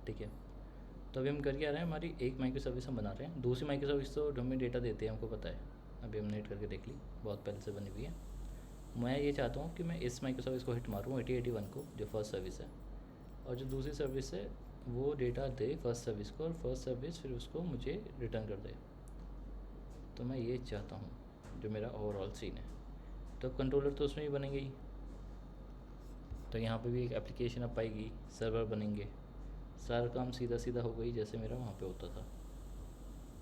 ठीक है। तो अभी हम कर क्या रहे हैं, हमारी एक माइक्रो सर्विस हम बना रहे हैं, दूसरी माइक्रो सर्विस तो जो हमें डेटा देते हैं हमको पता है, अभी हमने हिट करके देख ली, बहुत पहले से बनी हुई है। मैं ये चाहता हूँ कि मैं इस माइक्रो सर्विस को हिट मारूँ 8081 को, जो फर्स्ट सर्विस है, और जो दूसरी सर्विस है वो डेटा दे फर्स्ट सर्विस को, और फर्स्ट सर्विस फिर उसको मुझे रिटर्न कर दे। तो मैं ये चाहता हूँ, जो मेरा ओवरऑल सीन है। तो कंट्रोलर तो उसमें ही बनेंगे ही, तो यहाँ पे भी एक एप्लीकेशन अब आएगी, सर्वर बनेंगे, सारा काम सीधा सीधा हो गई जैसे मेरा वहाँ पे होता था,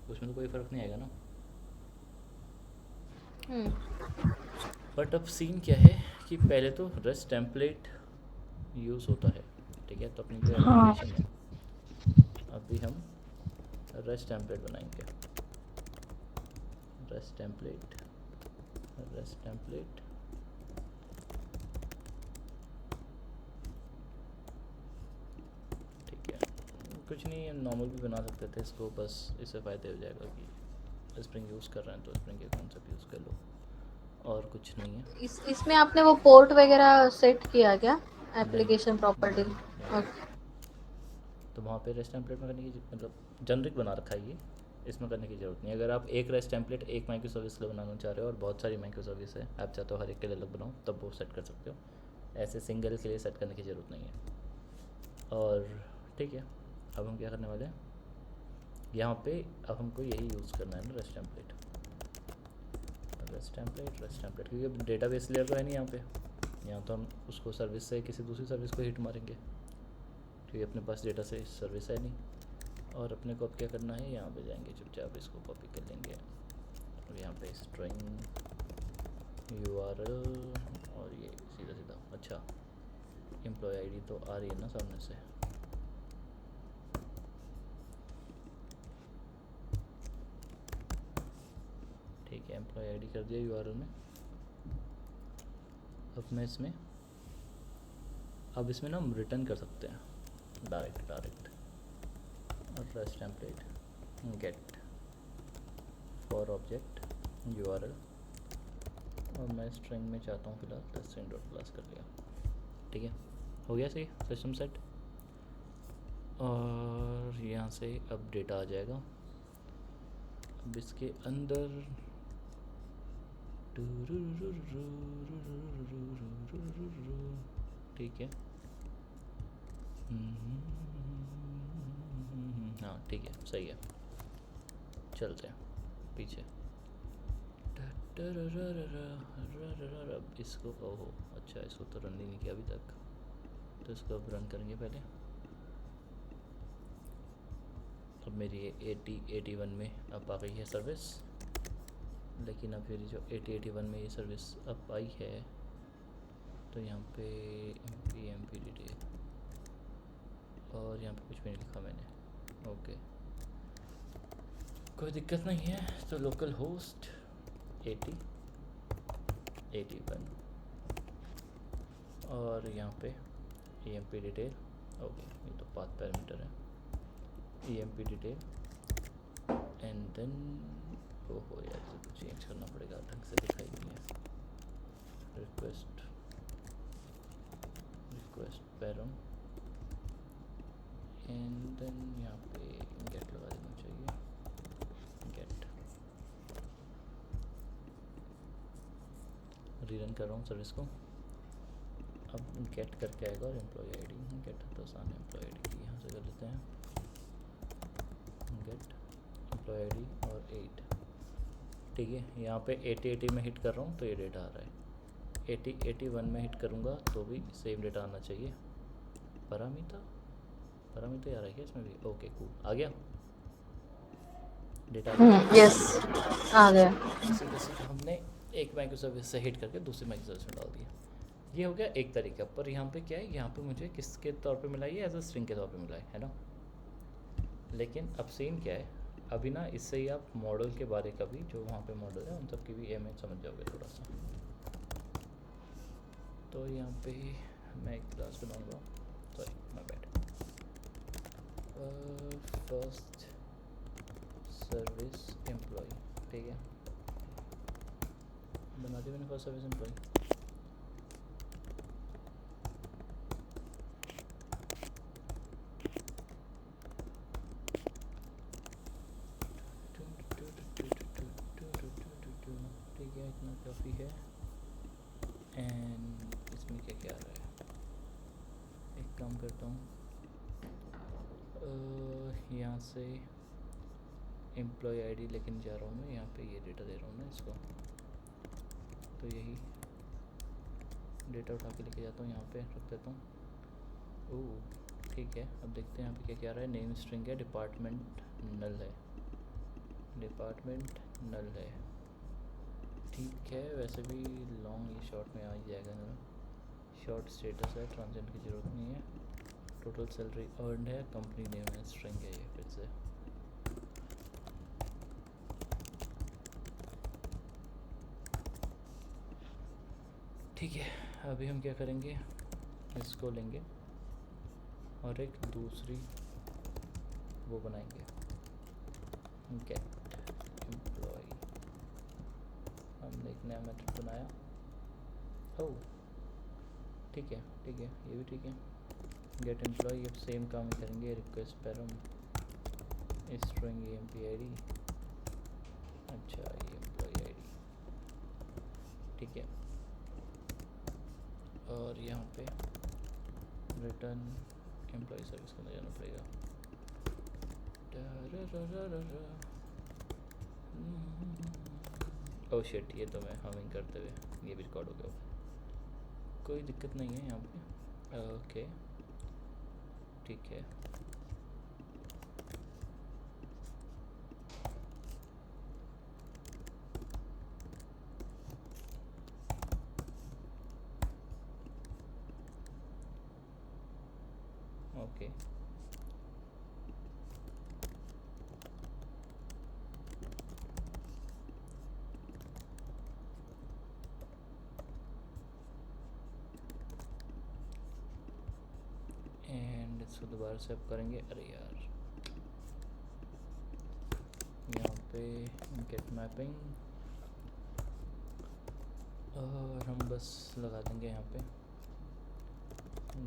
उसमें तो कोई फ़र्क नहीं आएगा ना। बट अब सीन क्या है कि पहले तो रेस्ट टेम्पलेट यूज़ होता है, ठीक है। तो अपनी जो हाँ। एप्लीकेशन है, अभी हम रेस्ट टेम्पलेट बनाएंगे, रेस्ट टेम्पलेट, रेस्ट टेम्पलेट, ठीक है। कुछ नहीं, नॉर्मल भी बना सकते थे इसको, बस इससे फ़ायदा हो जाएगा कि स्प्रिंग यूज़ कर रहे हैं तो स्प्रिंग के कॉन्सेप्ट यूज़ कर लो, और कुछ नहीं है। इसमें आपने वो पोर्ट वगैरह सेट किया क्या, नहीं एप्लीकेशन प्रॉपर्टी? नहीं नहीं, ओके। तो वहाँ पे रेस्ट टेम्पलेट में करने की मतलब जनरिक बना रखा है ये, इसमें करने की ज़रूरत नहीं है। अगर आप एक रेस्ट टेम्पलेट एक माइक्रो सर्विस के लिए बनाना चाह रहे हो और बहुत सारी माइक्रो सर्विस है, आप चाहते हो हर एक के लिए अलग बनाओ, तब वो सेट कर सकते हो, ऐसे सिंगल के लिए सेट करने की ज़रूरत नहीं है। और ठीक है, अब हम क्या करने वाले हैं यहाँ पे, अब हमको यही यूज़ करना है ना, rest template, rest template, rest template, क्योंकि अब डेटा बेस लेयर तो है नहीं यहाँ पे, यहाँ तो हम उसको सर्विस से किसी दूसरी सर्विस को हिट मारेंगे, क्योंकि अपने पास डेटा से सर्विस है नहीं। और अपने को अब क्या करना है, यहाँ पे जाएंगे चुपचाप, इसको कॉपी कर लेंगे, और यहाँ पे स्ट्रिंग URL, और ये सीधा सीधा, अच्छा एम्प्लॉय आईडी तो आ रही है ना सामने से, ठीक है, एम्प्लॉय आईडी कर दिया URL में। अब मैं इसमें, अब इसमें ना हम रिटर्न कर सकते हैं डायरेक्ट, और rest template get for object URL, और मैं स्ट्रिंग में चाहता हूँ फिलहाल तो स्ट्रिंग डॉट क्लास कर लिया, ठीक है, हो गया सही सिस्टम सेट। और यहाँ से अब डेटा आ जाएगा, अब इसके अंदर ठीक है, हाँ ठीक है, सही है, चलते हैं पीछे। अब इसको, ओहो अच्छा, इसको तो रन ही नहीं किया अभी तक, तो इसको अब रन करेंगे पहले। अब मेरी ये 8081 में अब आ गई है सर्विस, लेकिन अब फिर जो 8081 में ये सर्विस अब आई है, तो यहाँ पे MP डिटेल, और यहाँ पे कुछ भी नहीं लिखा मैंने, ओके कोई दिक्कत नहीं है। तो लोकल होस्ट 8081, और यहाँ पे EMP डिटेल, ओके ये तो पाथ पैरामीटर है, EMP डिटेल, एंड देन ओहो यार इसे तो चेंज करना पड़ेगा, ढंग से दिखाई नहीं है, रिक्वेस्ट पैरम, एंड देन यहाँ पे गेट लगा देना चाहिए, गेट, रीरन कर रहा हूँ सर्विस को। अब गेट करके आएगा, और एम्प्लॉय आईडी, गेट तो आसान है, एम्प्लॉय आईडी की यहाँ से कर लेते हैं, गेट एम्प्लॉय आईडी और 8, ठीक है। यहाँ पे 8080 में हिट कर रहा हूँ तो ये डेटा आ रहा है, 8081 में हिट करूँगा तो भी सेम डेटा आना चाहिए। पारामीटर आ रहा है क्या इसमें भी, ओके कूल, आ गया डेटा, आ गया। यस, आ गया। सीधा सीधा हमने एक माइक्रो सर्विस से हिट करके दूसरी माइक्रो सर्विस में डाल दिया, ये हो गया एक तरीका। पर यहाँ पे क्या है, यहाँ पे मुझे किसके तौर पे मिला, ये एज अ स्ट्रिंग के तौर पे मिला है ना। लेकिन अब सीन क्या है, अभी ना इससे ही आप मॉडल के बारे का भी, जो वहाँ पे मॉडल है उन सब की भी अहमियत समझ जाओगे थोड़ा सा। तो यहाँ पे मैं एक क्लास बनाऊँगा, sorry my bad, first service employ, ठीक है, बना दी मैंने फर्स्ट सर्विस एम्प्लॉय। काम करता हूँ, यहाँ से एम्प्लॉय आईडी लेकिन जा रहा हूँ मैं, यहाँ पे ये डेटा दे रहा हूँ ना इसको, तो यही डेटा उठा के लेके जाता हूँ, यहाँ पे रख देता हूँ। ओह ठीक है, अब देखते हैं यहाँ पे क्या क्या आ रहा है। नेम स्ट्रिंग है, डिपार्टमेंट नल है, डिपार्टमेंट नल है, ठीक है। वैसे भी लॉन्ग ये शॉर्ट में आ ही जाएगा ना। शॉर्ट स्टेटस है, ट्रांजेंट की ज़रूरत नहीं है। टोटल सैलरी अर्नड है, कंपनी नेम है, स्ट्रिंग है ये फिर से। ठीक है, अभी हम क्या करेंगे, इसको लेंगे और एक दूसरी वो बनाएंगे, गेट एम्प्लॉय। हमने एक नया मेथड बनाया। ओह ठीक है ठीक है, ये भी ठीक है। गेट एम्प्लॉय, अब सेम काम ही करेंगे, request param string employee ID. अच्छा ये एम्प्लॉय आईडी, ठीक है। और यहाँ पे रिटर्न एम्प्लॉय सर्विस को जाना पड़ेगा। ओह शिट, ये तो मैं हमिंग करते हुए ये भी रिकॉर्ड हो गया। कोई दिक्कत नहीं है यहाँ पे, ओके ठीक है। ओके एंड इसको दोबारा से अप करेंगे। अरे यार, यहाँ पे गेट मैपिंग और हम बस लगा देंगे यहाँ पे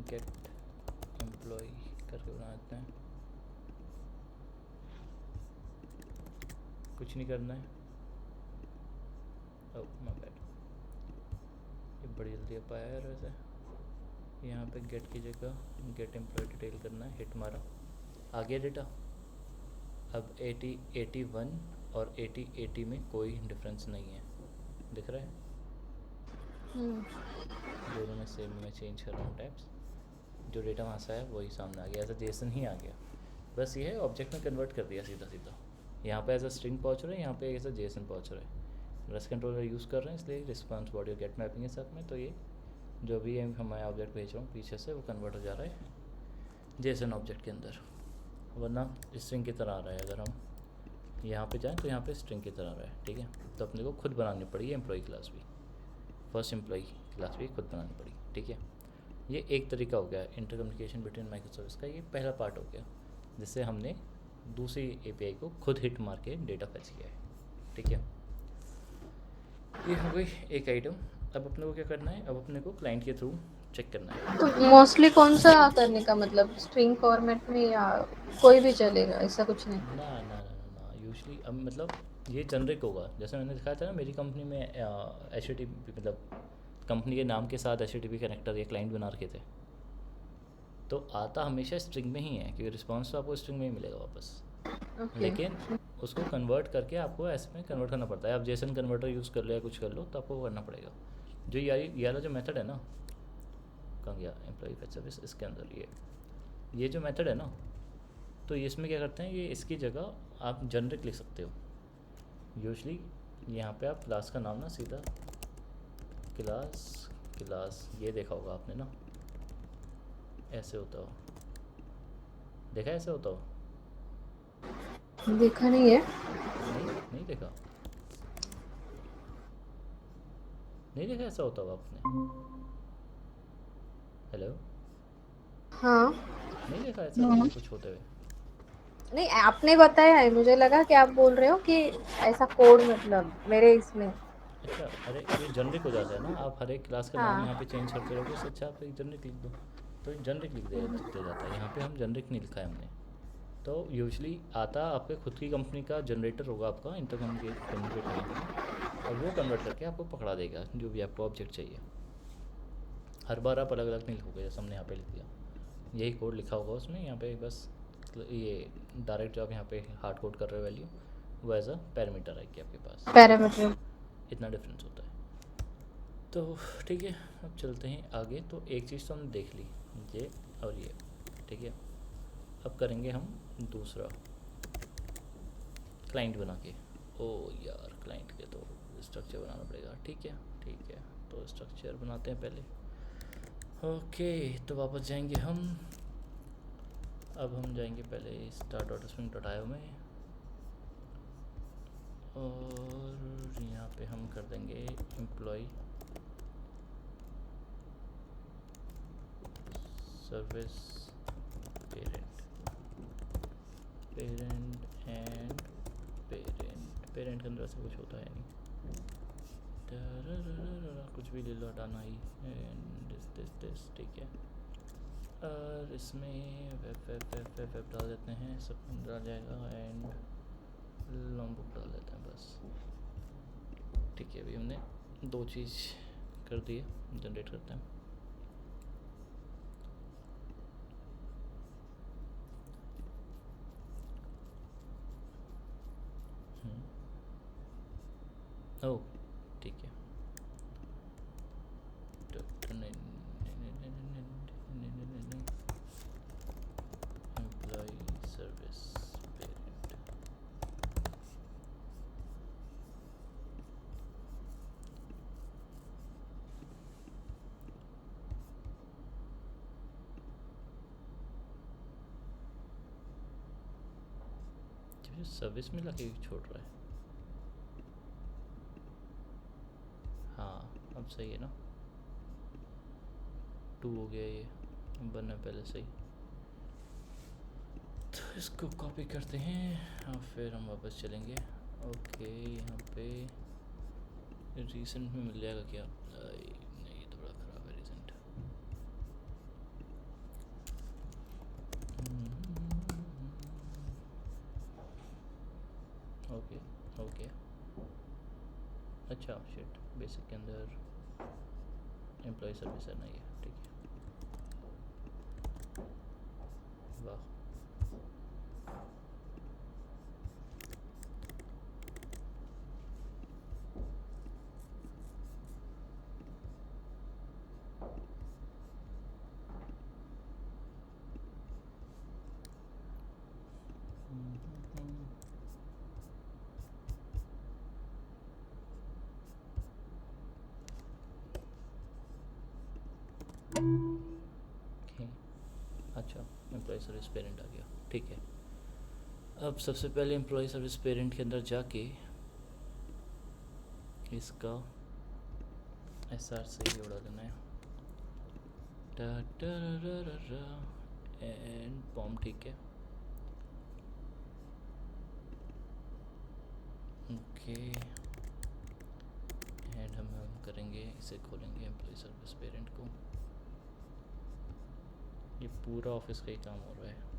गेट एम्प्लॉय करके बना देते हैं। कुछ नहीं करना है। ओह माय बैड, ये बड़ी जल्दी अप आया है। वैसे यहाँ पे गेट की जगह गेट एम्प्लॉय डिटेल करना है, हिट मारा, आ गया डेटा। अब 80 81 और 80 80 में कोई डिफरेंस नहीं है, दिख रहा है। दोनों में सेम में चेंज कर रहा हूँ टैब्स, जो डेटा वहाँ से आया वही सामने आ गया, एज अ जेसन ही आ गया। बस ये है, ऑब्जेक्ट में कन्वर्ट कर दिया सीधा सीधा। यहाँ पे एज अ स्ट्रिंग पहुँच रहा है, यहाँ पे एज अ जेसन पहुँच रहा है। रस्ट कंट्रोलर यूज़ कर रहे हैं, इसलिए रिस्पॉन्स बॉडी और गेट मैपिंग है साथ में, तो ये जो भी हमारा ऑब्जेक्ट भेज रहा हूँ पीछे से वो कन्वर्ट हो जा रहा है जेसन ऑब्जेक्ट के अंदर, वरना स्ट्रिंग की तरह आ रहा है। अगर हम यहाँ पे जाएँ तो यहाँ पे स्ट्रिंग की तरह आ रहा है, ठीक है। तो अपने को खुद बनानी पड़ी एम्प्लॉय क्लास भी, फर्स्ट एम्प्लॉय क्लास भी खुद बनानी पड़ी, ठीक है। ये एक तरीका हो गया inter communication between micro service का, ये पहला पार्ट हो गया जिससे हमने दूसरी एपीआई को खुद हिट मार के डेटा फैच किया है, ठीक है। ये हो गई एक आइटम। अब अपने को क्या करना है, अब अपने को क्लाइंट के थ्रू चेक करना है। तो मोस्टली कौन सा करने का मतलब, स्ट्रिंग फॉर्मेट में या कोई भी चलेगा, ऐसा कुछ नहीं? ना ना ना ना ना, यूजली अब मतलब ये जनरिक होगा। जैसे मैंने दिखाया था ना, मेरी कंपनी में HTTP मतलब कंपनी के नाम के साथ HTTP कनेक्टर या क्लाइंट बना रखे थे, तो आता हमेशा स्ट्रिंग में ही है, क्योंकि रिस्पॉन्स तो आपको स्ट्रिंग में ही मिलेगा वापस। लेकिन उसको कन्वर्ट करके आपको ऐसे में कन्वर्ट करना पड़ता है। आप जेसन कन्वर्टर यूज़ कर लो या कुछ कर लो, तो आपको करना पड़ेगा। जो ये वाला जो मेथड है ना, कहाँ गया एम्प्लॉय फैच सर्विस, इसके अंदर ये जो मेथड है ना, तो इसमें क्या करते हैं, ये इसकी जगह आप जनरिक लिख सकते हो। यूजली यहाँ पे आप क्लास का नाम ना सीधा क्लास ये देखा होगा आपने ना, ऐसे होता हो, देखा ऐसे होता हो? देखा नहीं है। नहीं देखा, नहीं देखा ऐसा होता होगा आपने? हेलो, हाँ नहीं देखा ऐसा कुछ होते हुए? नहीं, आपने बताया है, मुझे लगा कि आप बोल रहे हो कि ऐसा कोड, मतलब मेरे इसमें। अच्छा, अरे ये जनरिक हो जाता है ना, आप हर एक क्लास का नाम यहाँ पे चेंज करते रहोगे, इससे अच्छा आप एक जनरिक लिख दो, तो जनरिक लिख दिया जाता है। यहाँ पे हम जनरिक नहीं लिखा है हमने। तो यूजली आता आपके खुद की कंपनी का जनरेटर होगा आपका इंटर कम्युनिकेट करने के लिए, और वो कन्वर्ट करके आपको पकड़ा देगा जो भी आपको ऑब्जेक्ट चाहिए। हर बार आप अलग अलग नहीं लिखोगे, जैसे हमने यहाँ पे लिख दिया। यही कोड लिखा होगा उसमें, यहाँ पे बस ये डायरेक्ट जो आप यहाँ पे हार्ड कोड कर रहे हो वैल्यू, वो एज अ पैरामीटर आएगी आपके पास। पैरामीटर। इतना डिफरेंस होता है। तो ठीक है, अब चलते हैं आगे। तो एक चीज़ तो हमने देख ली, ये और ये, ठीक है। अब करेंगे हम दूसरा, क्लाइंट बना के। ओ यार, क्लाइंट के तो स्ट्रक्चर बनाना पड़ेगा। ठीक है ठीक है, तो स्ट्रक्चर बनाते हैं पहले। ओके, तो वापस जाएंगे हम। अब हम जाएंगे पहले start.spring.io में, और यहाँ पे हम कर देंगे employee service parent, parent and parent. Parent के अंदर से कुछ होता है नहीं, कुछ भी ले लो, हटाना ही। एंड दिस ठीक है। और इसमें वेब डाल देते हैं, सब डाल जाएगा। एंड लॉन्ग बुक डाल देते हैं बस। ठीक है, अभी हमने दो चीज़ कर दी है, जनरेट करते हैं। ओ ठीक है, एम्प्लॉय सर्विस पेरेंट। सर्विस में लगे छोड़ रहा है। हाँ, अब सही है ना, 2 हो गया ये, बनना पहले सही। तो इसको कॉपी करते हैं और फिर हम वापस चलेंगे। ओके, यहाँ पे रिसेंट में मिल जाएगा क्या? नहीं, ये तो बड़ा ख़राब है रिसेंट। ओके ओके, अच्छा शिट, बेसिक के अंदर एम्प्लॉय सर्विस है ना ये, ठीक है। वाह, ओके। अच्छा, एम्प्लॉय सर्विस पेरेंट आ गया, ठीक है। अब सबसे पहले एम्प्लॉय सर्विस पेरेंट के अंदर जाके इसका SR से ही उड़ा देना है। एंड पॉम, ठीक है। ओके, एंड हम करेंगे, इसे खोलेंगे एम्प्लॉय सर्विस पेरेंट को। ये पूरा ऑफिस का ही काम हो रहा है।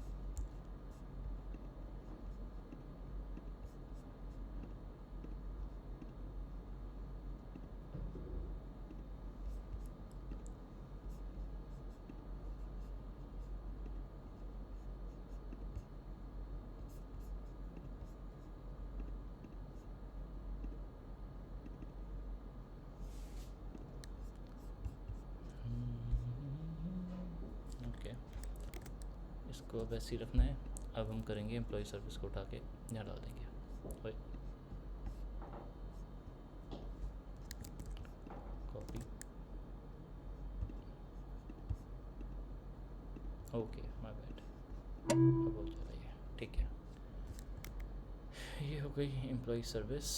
ओके, इसको अब ऐसे ही रखना है। अब हम करेंगे एम्प्लॉय सर्विस को उठा के यहाँ डाल देंगे। कॉपी, ओके, माय बैड, अब हो जाएगा ये, ठीक है। ये हो गई एम्प्लॉय सर्विस।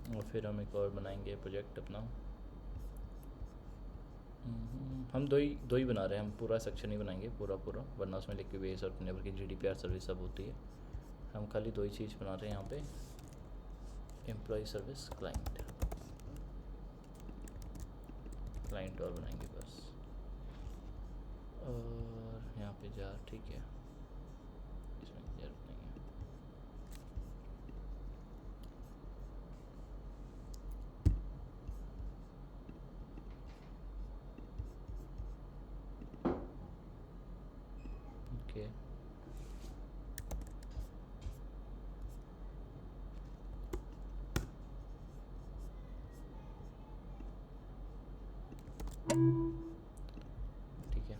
और फिर हम एक और बनाएंगे प्रोजेक्ट अपना। हम दो ही बना रहे हैं, हम पूरा सेक्शन ही बनाएंगे, पूरा वरना उसमें लिख के बेस और नेबर की GDPR सर्विस सब होती है। हम खाली 2 ही चीज़ बना रहे हैं यहाँ पे, एम्प्लॉय सर्विस क्लाइंट और बनाएंगे बस। और यहाँ पे जार, ठीक है, इसमें जरूरत नहीं है। ठीक है,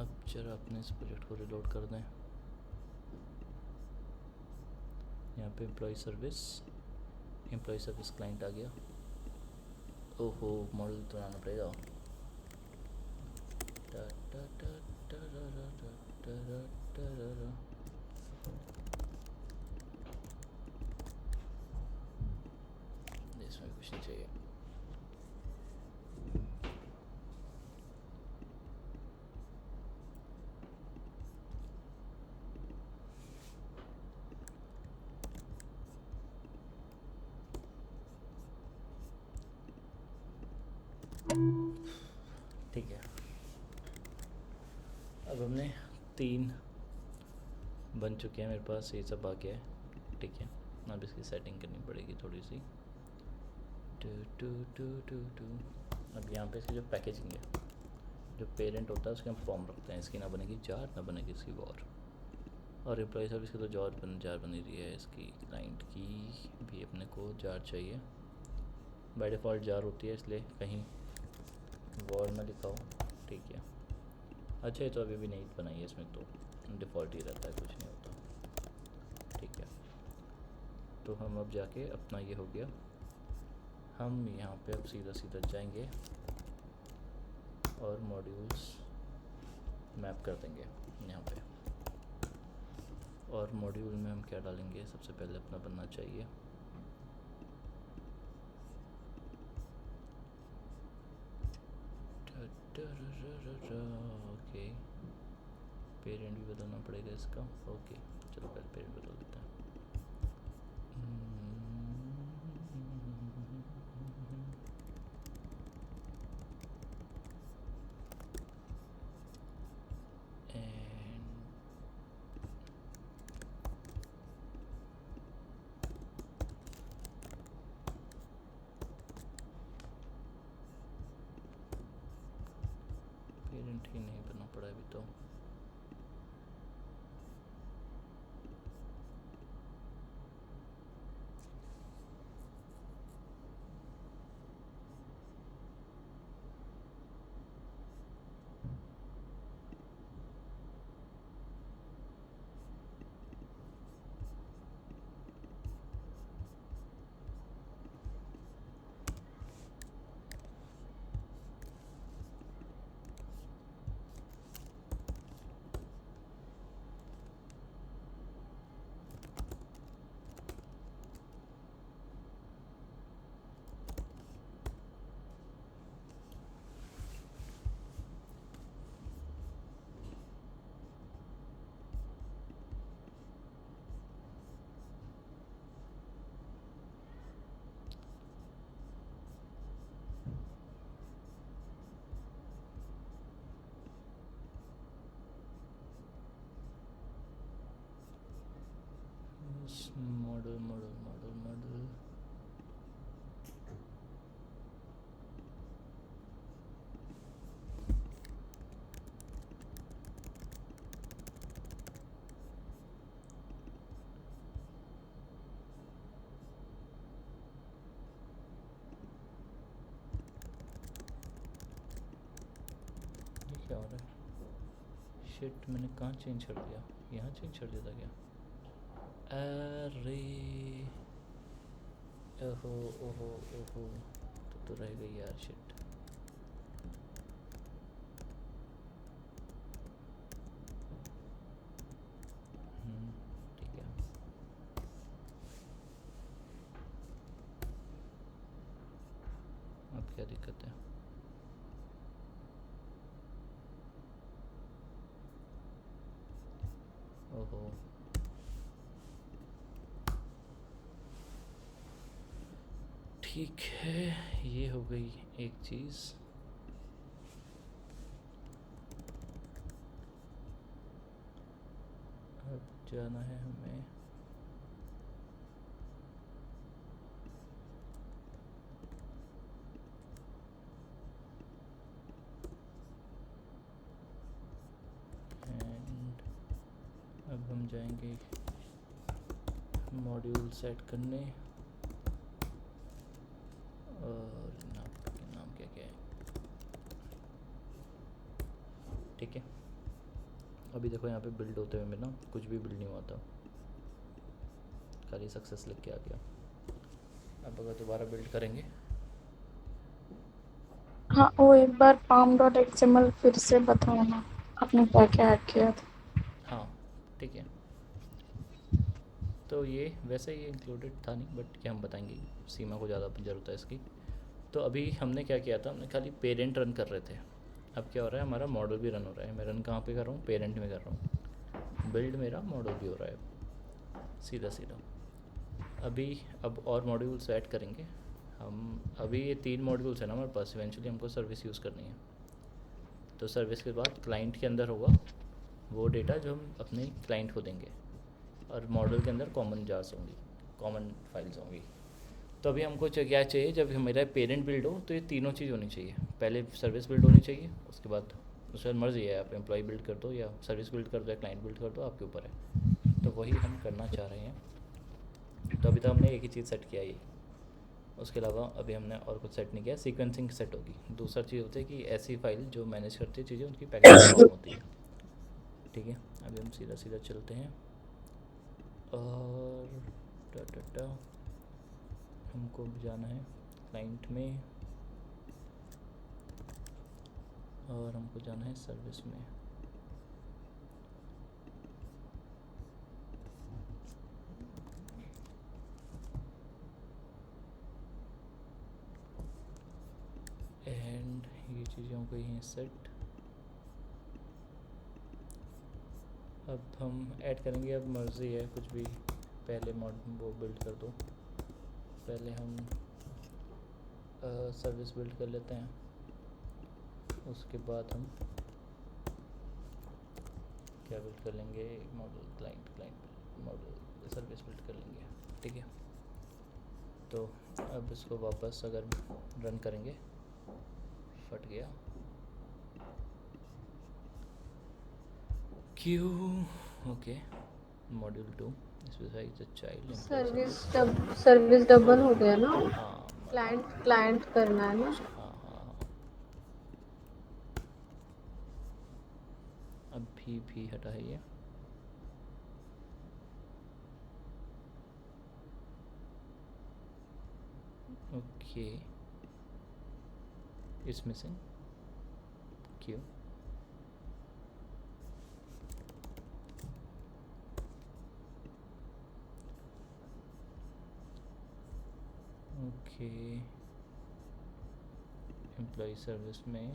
अब जरा अपने इस प्रोजेक्ट को रिलोड कर दें। यहाँ पे एम्प्लॉय सर्विस क्लाइंट आ गया। ओहो, मॉडल तो बनाना पड़ेगा। इसमें कुछ नहीं चाहिए। ठीक है, अब हमने 3 बन चुके हैं, मेरे पास ये सब आ गया है। ठीक है, अब इसकी सेटिंग करनी पड़ेगी थोड़ी सी। अब यहाँ पे इसकी जो पैकेजिंग है, जो पेरेंट होता है उसके हम फॉर्म रखते हैं। इसकी ना बनेगी जार, ना बनेगी इसकी वॉर। और एम्प्लॉय सर्विस की तो जार बनी रही है। इसकी क्लाइंट की भी अपने को जार चाहिए। बाय डिफ़ॉल्ट जार होती है, इसलिए कहीं वॉर में लिखा हो। ठीक है, अच्छा ये तो अभी भी नहीं बनाई है, इसमें तो डिफ़ॉल्ट ही रहता है, कुछ नहीं होता। ठीक है, तो हम अब जाके अपना ये हो गया, हम यहाँ पे अब सीधा जाएंगे और मॉड्यूल्स मैप कर देंगे यहाँ पे। और मॉड्यूल में हम क्या डालेंगे, सबसे पहले अपना बनना चाहिए ओके, पेरेंट भी बदलना पड़ेगा इसका। ओके, चलो पहले पेरेंट बदल देते हैं। पेरेंट ही नहीं बनना पड़ा अभी तो। मॉडल क्या हो रहा है? शिट, मैंने कहाँ चेंज कर दिया? यहाँ चेंज कर दिया था क्या? अरे ओहो ओहो ओहो, तो रह गई यार, शिट। ठीक है, अब क्या दिक्कत है? ओहो, ठीक है, ये हो गई एक चीज़। अब जाना है हमें एंड अब हम जाएंगे मॉड्यूल सेट करने और ठीक है। अभी देखो यहाँ पे बिल्ड होते हुए में ना कुछ भी बिल्ड नहीं हुआ था, खाली सक्सेस लिख के आ गया। अब अगर दोबारा बिल्ड करेंगे, हाँ, वो एक बार palm.xml फिर से बताओ ना, आपने क्या क्या ऐड किया था। हाँ ठीक है। तो ये वैसे ये इंक्लूडेड था नहीं, बट क्या हम बताएंगे, सीमा को ज़्यादा ज़रूरत है इसकी। तो अभी हमने क्या किया था, हमने खाली पेरेंट रन कर रहे थे। अब क्या हो रहा है, हमारा मॉडल भी रन हो रहा है। मैं रन कहाँ पे कर रहा हूँ, पेरेंट में कर रहा हूँ। बिल्ड मेरा मॉडल भी हो रहा है सीधा सीधा। अभी अब और मॉड्यूल्स ऐड करेंगे हम। अभी ये 3 मॉड्यूल्स है ना हमारे पास, इवेंचुअली हमको सर्विस यूज़ करनी है। तो सर्विस के बाद क्लाइंट के अंदर होगा वो डेटा जो हम अपने क्लाइंट को देंगे, और मॉडल के अंदर कॉमन जार्स होंगी, कॉमन फाइल्स होंगी। तो अभी हमको क्या चाहिए, जब मेरा पेरेंट बिल्ड हो तो ये तीनों चीज़ होनी चाहिए। पहले सर्विस बिल्ड होनी चाहिए, उसके बाद उसके बाद मर्ज़ी है, आप एम्प्लॉय बिल्ड कर दो या सर्विस बिल्ड कर दो या क्लाइंट बिल्ड कर दो, आपके ऊपर है। तो वही हम करना चाह रहे हैं। तो अभी तो हमने एक ही चीज़ सेट किया ही, उसके अलावा अभी हमने और कुछ सेट नहीं किया। सीक्वेंसिंग सेट होगी। दूसरा चीज़ होती है कि ऐसी फाइल जो मैनेज करती है चीज़ें, उनकी पैकेजिंग फॉर्म होती है। ठीक है, अभी हम सीधा सीधा चलते हैं और हमको जाना है क्लाइंट में और हमको जाना है सर्विस में। एंड ये चीज़ें हो गई हैं सेट। अब हम ऐड करेंगे, अब मर्ज़ी है कुछ भी। पहले वो बिल्ड कर दो, पहले हम सर्विस बिल्ड कर लेते हैं, उसके बाद हम क्या बिल्ड कर लेंगे, model client model service build कर लेंगे। ठीक है, तो अब इसको वापस अगर रन करेंगे, फट गया क्यों। Okay, module 2 specify the child employee service double हो गया ना, हाँ क्लाइंट करना है ना। हाँ हाँ हाँ, अभी भी हटा है ये। ओके, इट्स मिसिंग क्यों। ओके, एम्प्लॉय सर्विस में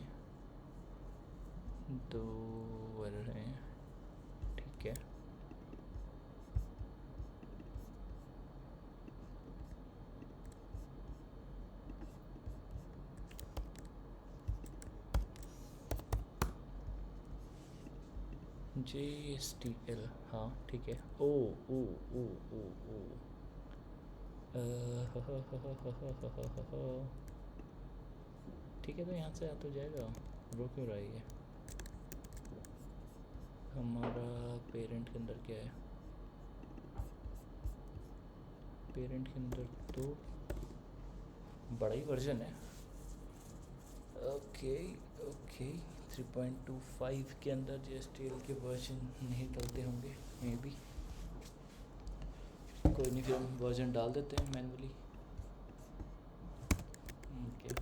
2 एरर हैं। ठीक है, JSTL, हाँ ठीक है। ओ ओ ओ ओ ओ ठीक है, तो यहाँ से आ तो जाएगा, रो क्यों रहा है ये। हमारा पेरेंट के अंदर क्या है, पेरेंट के अंदर तो बड़ा ही वर्जन है। ओके ओके, 3.25 के अंदर JSTL के वर्जन नहीं डलते होंगे मे बी। कोई नहीं, फिर हम वर्जन डाल देते हैं मैनुअली। ओके,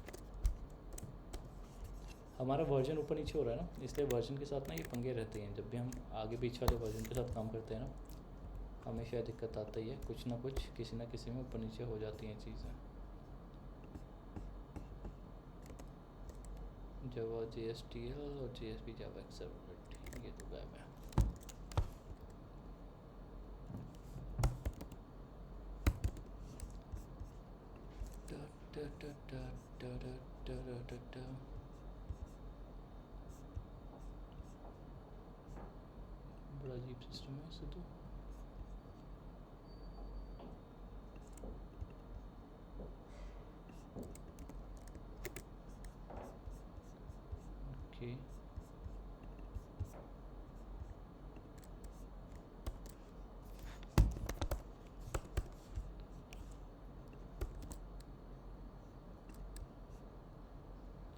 हमारा वर्जन ऊपर नीचे हो रहा है ना, इसलिए वर्जन के साथ ना ये पंगे रहते हैं। जब भी हम आगे पीछे वाले वर्जन के साथ काम करते हैं ना, हमेशा दिक्कत आता ही है, कुछ ना कुछ किसी ना किसी में ऊपर नीचे हो जाती हैं चीज़ें। जावा JSTL और JSP जावा एक्सेप्ट, ये तो गायब है। बड़ा अजीब सिस्टम है इसे तो। ओके,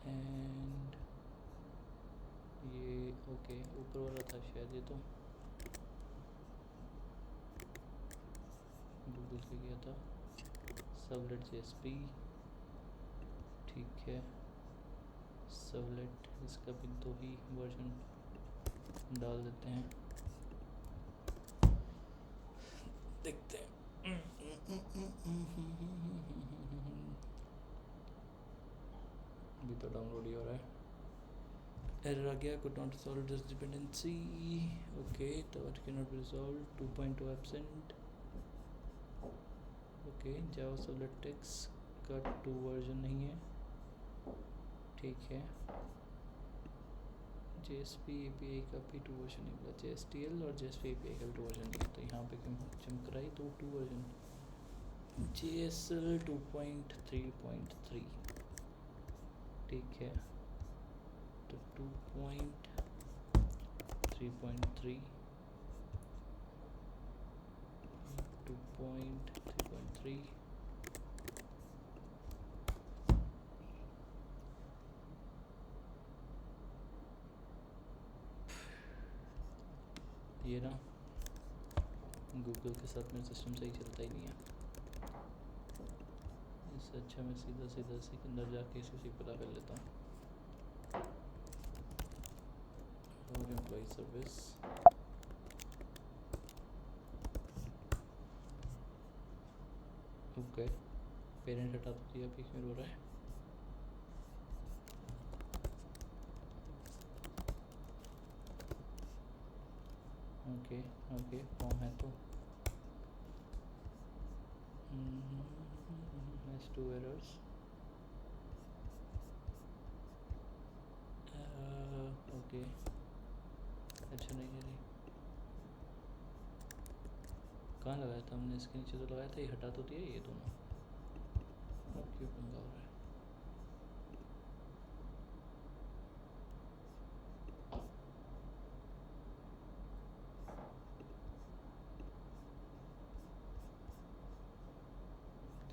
एंड ये ओके ऊपर वाला था शायद ये तो गूगल से किया था सर्वलेट जेएसपी ठीक है सर्वलेट इसका भी 2 ही वर्जन डाल देते हैं देखते हैं अभी तो डाउनलोड ही हो रहा है एरर आ गया could not resolve this dependency okay the what cannot be resolved 2.2 absent okay java servlet text का 2 वर्जन नहीं है ठीक है JSP API का भी 2 वर्जन नहीं मिला JSTL और JSP API का भी 2 वर्जन नहीं है तो यहाँ पे क्यों चमक रहा है तो 2 वर्जन JSL 2.3.3 ठीक है तो 2.3.3 2.3.3 ये ना गूगल के साथ मेरा सिस्टम सही चलता ही नहीं है इससे अच्छा मैं सीधा इसी के अंदर जाके इसी पता कर लेता हूँ और एम्प्लॉय सर्विस ओके पेरेंट हटा दिया अभी क्यों रो रहा है ओके ओके फॉर्म है तो has 2 errors ओके अच्छा नहीं है नहीं कहाँ लगाया था हमने इसके नीचे तो लगाया था ये हटा तो दिया ये दोनों और क्यों पंगा हो रहा है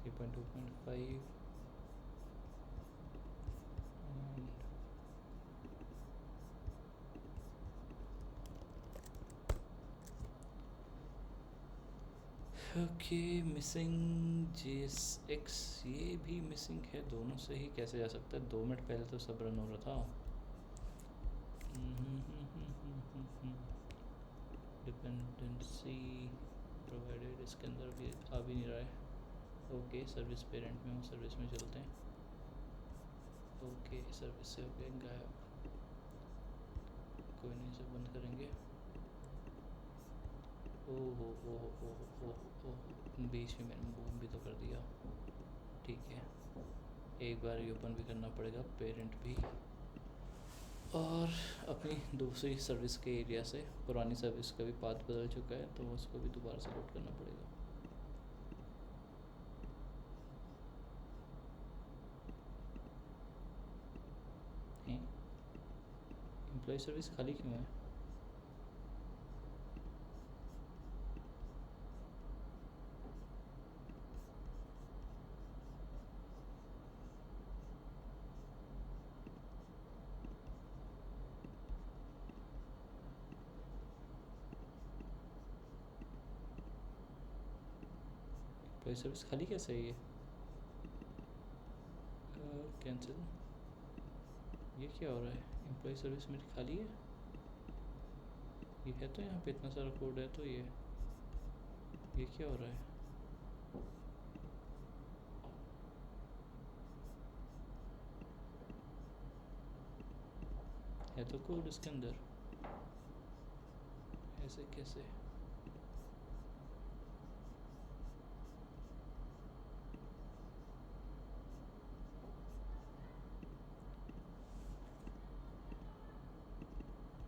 3.2.5 and ओके मिसिंग JSX ये भी मिसिंग है दोनों से ही कैसे जा सकता है 2 मिनट पहले तो सब रन हो रहा था डिपेंडेंसी प्रोवाइडेड इसके अंदर भी आ भी नहीं रहा है ओके सर्विस पेरेंट में हूँ सर्विस में चलते हैं ओके सर्विस से हो गए गायब कोई नहीं इसे बंद करेंगे ओह ओह ओह ओह ओह बीच में मैंने बूम भी तो कर दिया ठीक है एक बार ये ओपन भी करना पड़ेगा पेरेंट भी और अपनी दूसरी सर्विस के एरिया से पुरानी सर्विस का भी पाथ बदल चुका है तो उसको भी दोबारा से लोड करना पड़ेगा एम्प्लॉय सर्विस खाली क्यों है एम्प्लॉय सर्विस खाली कैसे है ये कैंसिल ये क्या हो रहा है एम्प्लॉय सर्विस मेरी खाली है ये है तो यहाँ पे इतना सारा कोड है तो ये क्या हो रहा है तो कोड इसके अंदर ऐसे कैसे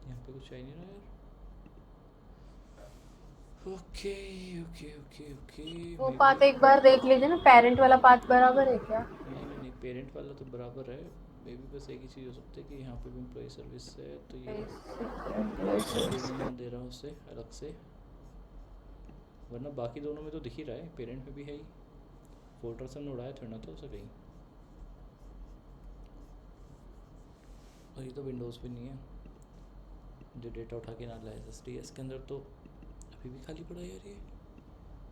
यहाँ पे कुछ आ ही नहीं रहा यार ओके ओके ओके ओके वो पाथ एक बार देख लीजिए ना पेरेंट वाला पाथ बराबर है क्या नहीं पेरेंट वाला तो बराबर है मे बी बस एक ही चीज़ हो सकती है कि यहाँ पे भी एम्प्लॉय सर्विस है तो ये दे रहा हूँ उससे अलग से वरना बाकी दोनों में तो दिख ही रहा है पेरेंट में भी है ही फोल्डर से हमने उड़ाया थोड़ा तो उसे कहीं और ये तो विंडोज़ पे नहीं है जो डेटा उठा के ना लाए SSDS के अंदर तो अभी भी खाली पड़ा है यार। ये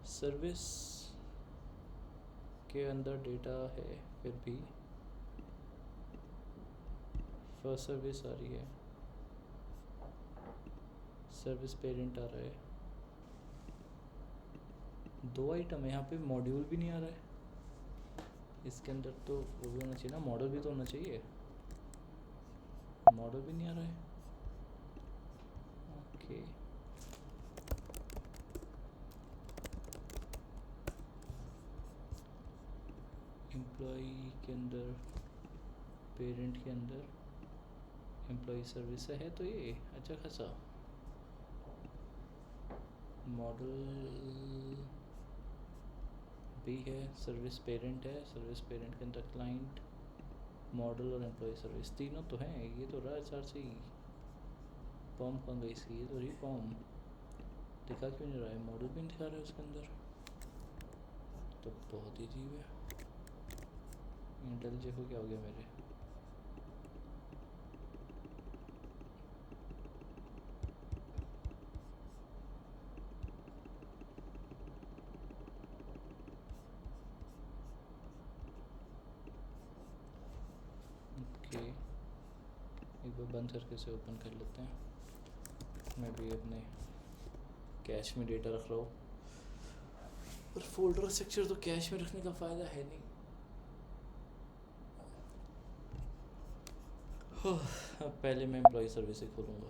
सर्विस के अंदर डेटा है, फिर भी फर्स्ट सर्विस आ रही है, सर्विस पेरेंट आ रहा है, 2 आइटम है यहाँ पे, मॉड्यूल भी नहीं आ रहा है इसके अंदर। तो वो भी होना चाहिए ना, मॉडल भी तो होना चाहिए, मॉडल भी नहीं आ रहा है। ओके एम्प्लॉई के अंदर, पेरेंट के अंदर एम्प्लॉई सर्विस है तो ये अच्छा खासा। मॉडल भी है, सर्विस पेरेंट है, सर्विस पेरेंट के अंदर क्लाइंट, मॉडल और एम्प्लॉय सर्विस तीनों तो हैं। ये तो रहा SRC। फॉर्म कहाँ गई इसकी, ये तो रही फॉर्म। दिखा क्यों नहीं रहा है, मॉडल भी नहीं दिखा रहा है उसके अंदर, तो बहुत ही अजीब है। इंटेल को क्या हो गया मेरे, ओके एक बार बंद करके से ओपन कर लेते हैं। मैं भी अपने कैश में डेटा रख रहा हूँ, पर फोल्डर स्ट्रक्चर तो कैश में रखने का फ़ायदा है नहीं। अब पहले मैं एम्प्लॉय सर्विस ही खोलूँगा।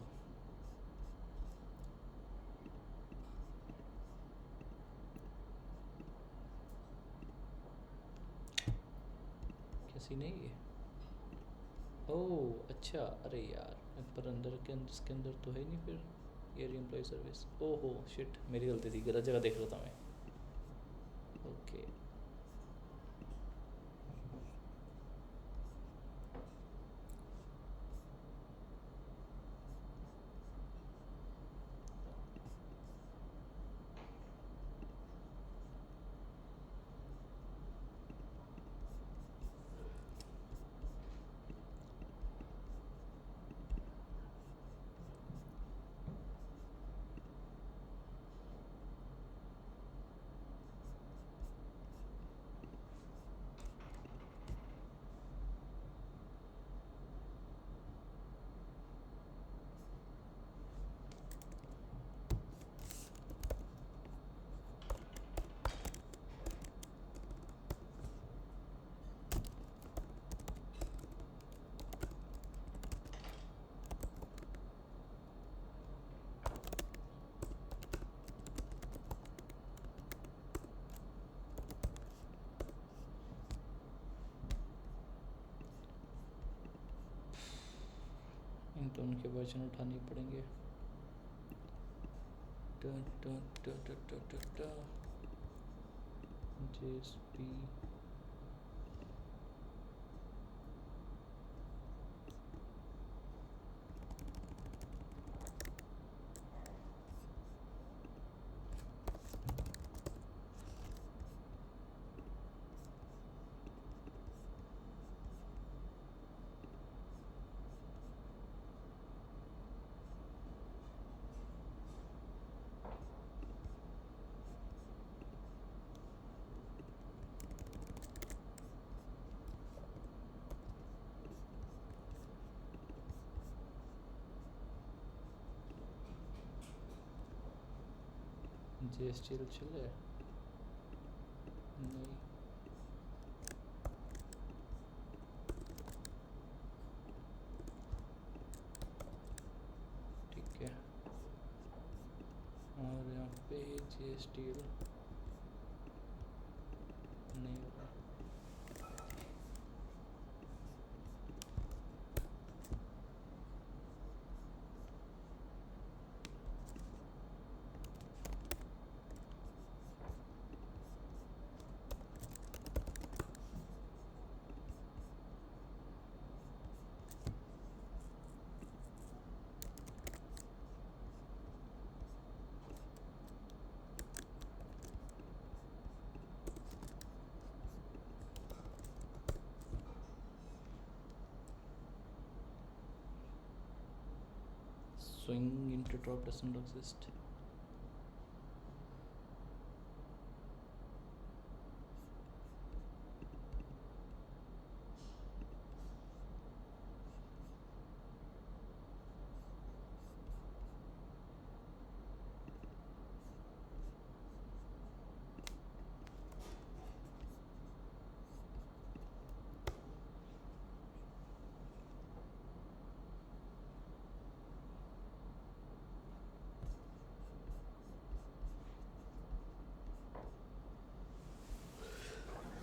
कैसी नहीं है, ओह अच्छा, अरे यार पर अंदर के इसके अंदर तो है नहीं फिर ये एम्प्लॉय सर्विस। ओहो शिट, मेरी गलती थी, गलत जगह देख रहा था मैं। ओके तो उनके वर्जन उठाने पड़ेंगे। JSP JSTL चल है नहीं, ठीक है। और यहाँ पे JSTL नहीं हो रहा। swing interdrop doesn't exist.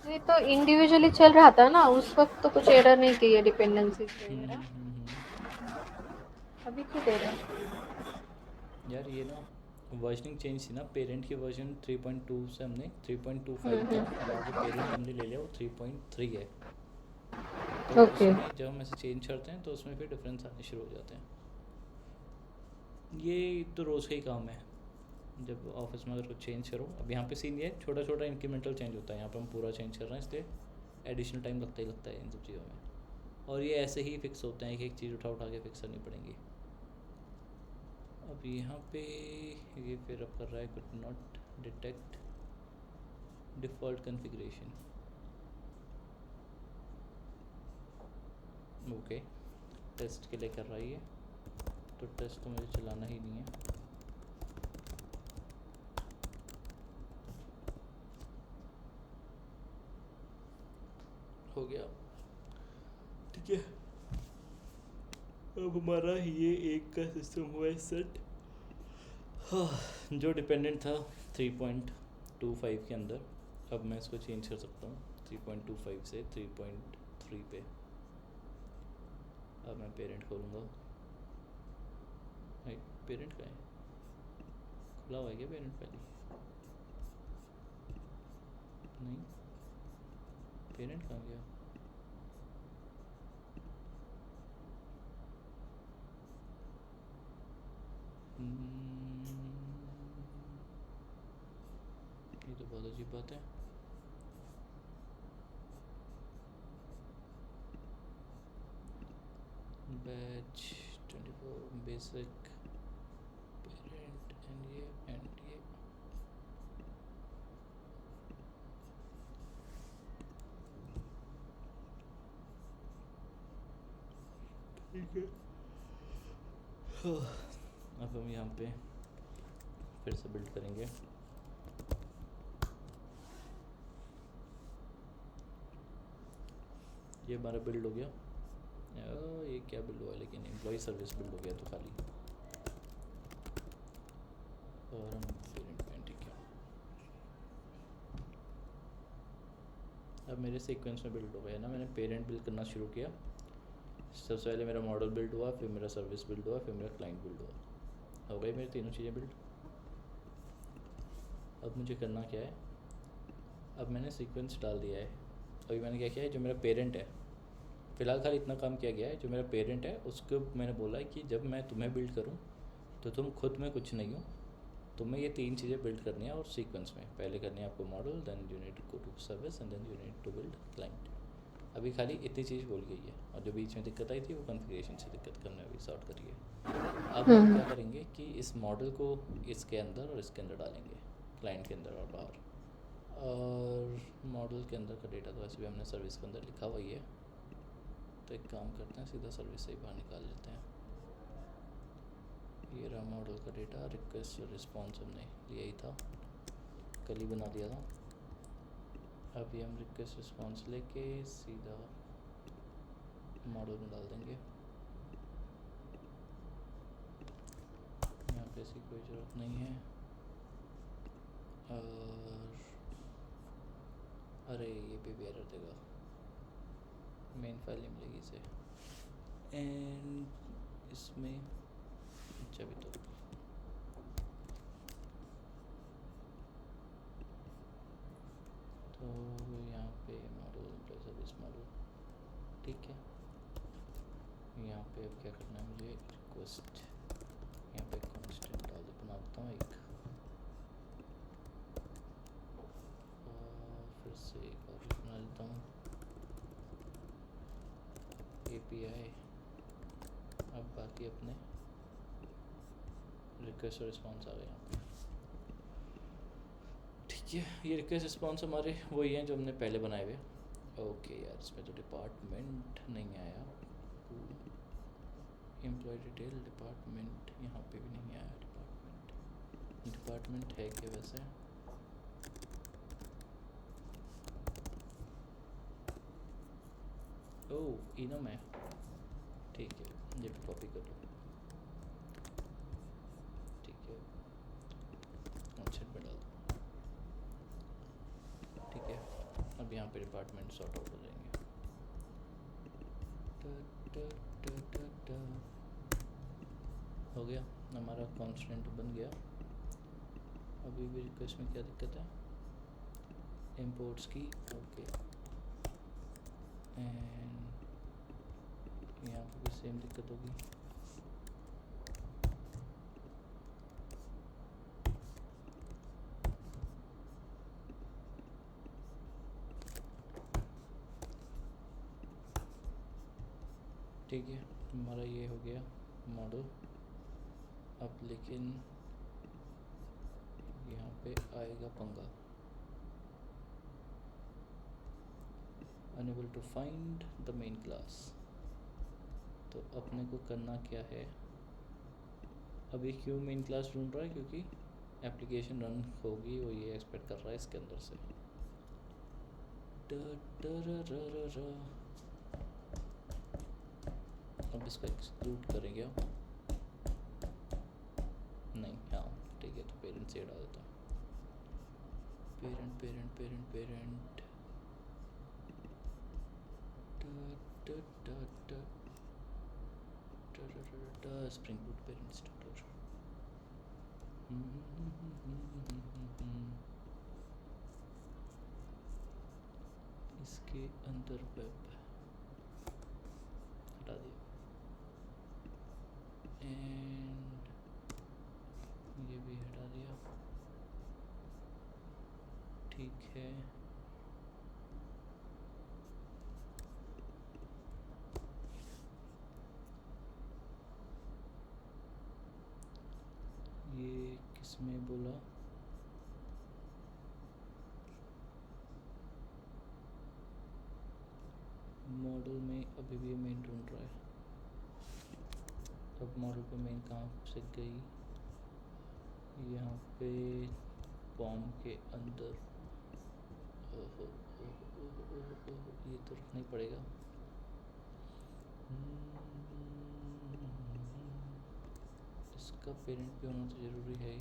ये तो इंडिविजुअली चल रहा था ना उस वक्त, तो कुछ एरर नहीं की है डिपेंडेंसीज वगैरह, अभी क्यों दे रहा है? यार ये ना वर्जनिंग चेंज थी ना, पेरेंट की वर्जन 3.2 से हमने 3.25 था, और जो पेरेंट हमने ले लिया वो 3.3 है। तो ओके। उसमें जब हम ऐसे चेंज करते हैं तो उसमें फिर डिफरेंस आने शुरू हो जाते हैं। ये तो रोज़ का ही काम है, जब ऑफिस में अगर कुछ चेंज करो। अब यहाँ पे सीन ये है, छोटा छोटा इंक्रीमेंटल चेंज होता है, यहाँ पे हम पूरा चेंज कर रहे हैं, इसलिए एडिशनल टाइम लगता ही लगता है इन सब चीज़ों में। और ये ऐसे ही फिक्स होते हैं, एक चीज़ उठा उठा के फिक्स करनी पड़ेंगी। अब यहाँ पे ये फिर अब कर रहा है could not detect default configuration. Okay, test के लिए कर रहा है ये, तो टेस्ट तो मुझे चलाना ही नहीं है। हो गया, ठीक है। अब हमारा ये एक का सिस्टम हुआ है सेट। हाँ, जो डिपेंडेंट था 3.25 के अंदर, अब मैं इसको चेंज कर सकता हूँ 3.25 से 3.3 पे। अब मैं पेरेंट खोलूँगा। भाई पेरेंट का है, खुला हुआ है क्या पेरेंट पहले? नहीं, पेरेंट कहाँ गया? ये तो बहुत अजीब बात है। बैच 24 बेसिक पेरेंट एंड ये ठीक है। अब हम यहाँ पे फिर से बिल्ड करेंगे। ये हमारा बिल्ड हो गया। ये क्या बिल्ड हुआ, लेकिन एम्प्लॉय सर्विस बिल्ड हो गया तो खाली, और हम पेरेंट में, ठीक है। अब मेरे सीक्वेंस में बिल्ड हो गया ना, मैंने पेरेंट बिल्ड करना शुरू किया। सबसे पहले मेरा मॉडल बिल्ड हुआ, फिर मेरा सर्विस बिल्ड हुआ, फिर मेरा क्लाइंट बिल्ड हुआ। हो गई मेरी तीनों चीज़ें बिल्ड। अब मुझे करना क्या है, अब मैंने सीक्वेंस डाल दिया है। अभी मैंने क्या किया है, जो मेरा पेरेंट है, फ़िलहाल खाली इतना काम किया गया है, जो मेरा पेरेंट है उसको मैंने बोला है कि जब मैं तुम्हें बिल्ड करूँ तो तुम खुद में कुछ नहीं हो, तुम्हें ये तीन चीज़ें बिल्ड करनी है, और सीक्वेंस में पहले करनी है आपको model, then you need to go to service, and then you need to build client. अभी खाली इतनी चीज़ बोल गई है, और जो बीच में दिक्कत आई थी वो कॉन्फ़िगरेशन से दिक्कत करने अभी सॉर्ट करी है। अब हम क्या करेंगे कि इस मॉडल को इसके अंदर और इसके अंदर डालेंगे, क्लाइंट के अंदर और बाहर। और मॉडल के अंदर का डेटा तो वैसे भी हमने सर्विस के अंदर लिखा हुआ ही है, तो एक काम करते हैं, सीधा सर्विस से ही बाहर निकाल लेते हैं। ये रहा मॉडल का डेटा, रिक्वेस्ट और रिस्पॉन्स हमने लिया ही था, कल ही बना दिया था। अभी हम रिक्वेस्ट रिस्पॉन्स लेके सीधा मॉडल में डाल देंगे। यहाँ पे ऐसी कोई ज़रूरत नहीं है। और अरे ये भी एरर देगा, मेन फाइल नहीं मिलेगी इसे, एंड इसमें अच्छा भी तो यहाँ पे मॉडल एम्प्लॉय सर्विस मॉडल, ठीक है। यहाँ पे अब क्या करना है मुझे, रिक्वेस्ट यहाँ पे कांस्टेंट डाल दे, बना देता हूँ एक, और फिर से एक और बना देता हूँ API। अब बाकी अपने रिक्वेस्ट रिस्पॉन्स आ गया यहाँ पे। ठीक है, ये रिक्वेस्ट रिस्पॉन्स हमारे वही हैं जो हमने पहले बनाए हुए। ओके यार, इसमें तो डिपार्टमेंट नहीं आया, एम्प्लॉय डिटेल डिपार्टमेंट यहाँ पे भी नहीं आया। डिपार्टमेंट है क्या वैसे? ओह इनम है, ठीक है, ये भी कॉपी कर लो। ठीक है, ऑनसेट में डाल दो। ठीक है, अब यहाँ पे डिपार्टमेंट सॉर्ट आउट हो जाएंगे। हो गया, हमारा कॉन्स्टेंट बन गया। अभी भी रिक्वेस्ट में क्या दिक्कत है? इंपोर्ट्स की, ओके। एंड यहाँ पे भी सेम दिक्कत होगी। ठीक है, हमारा ये हो गया मॉडल। अब लेकिन यहाँ पे आएगा पंगा, unable to find the main class. तो अपने को करना क्या है, अभी क्यों मेन क्लास ढूंढ रहा है? क्योंकि एप्लीकेशन रन होगी, वो ये एक्सपेक्ट कर रहा है इसके अंदर से। अब इसको एक्सक्लूड करेंगे नहीं, हाँ ठीक है, तो पेरेंट से हटा देता हूँ। Parent parent parent parent spring boot parent starter. इसके अंदर वेब हटा दिया, एंड ये भी हटा दिया। ठीक है, ये किसमें बोला? मॉडल में अभी भी मेन ढूंढ रहा है। अब मॉडल पे मेन कहाँ से गई? यहाँ पे फॉर्म के अंदर। ओहो, ये तो रखना ही पड़ेगा। इसका पेरेंट भी होना तो ज़रूरी है ही।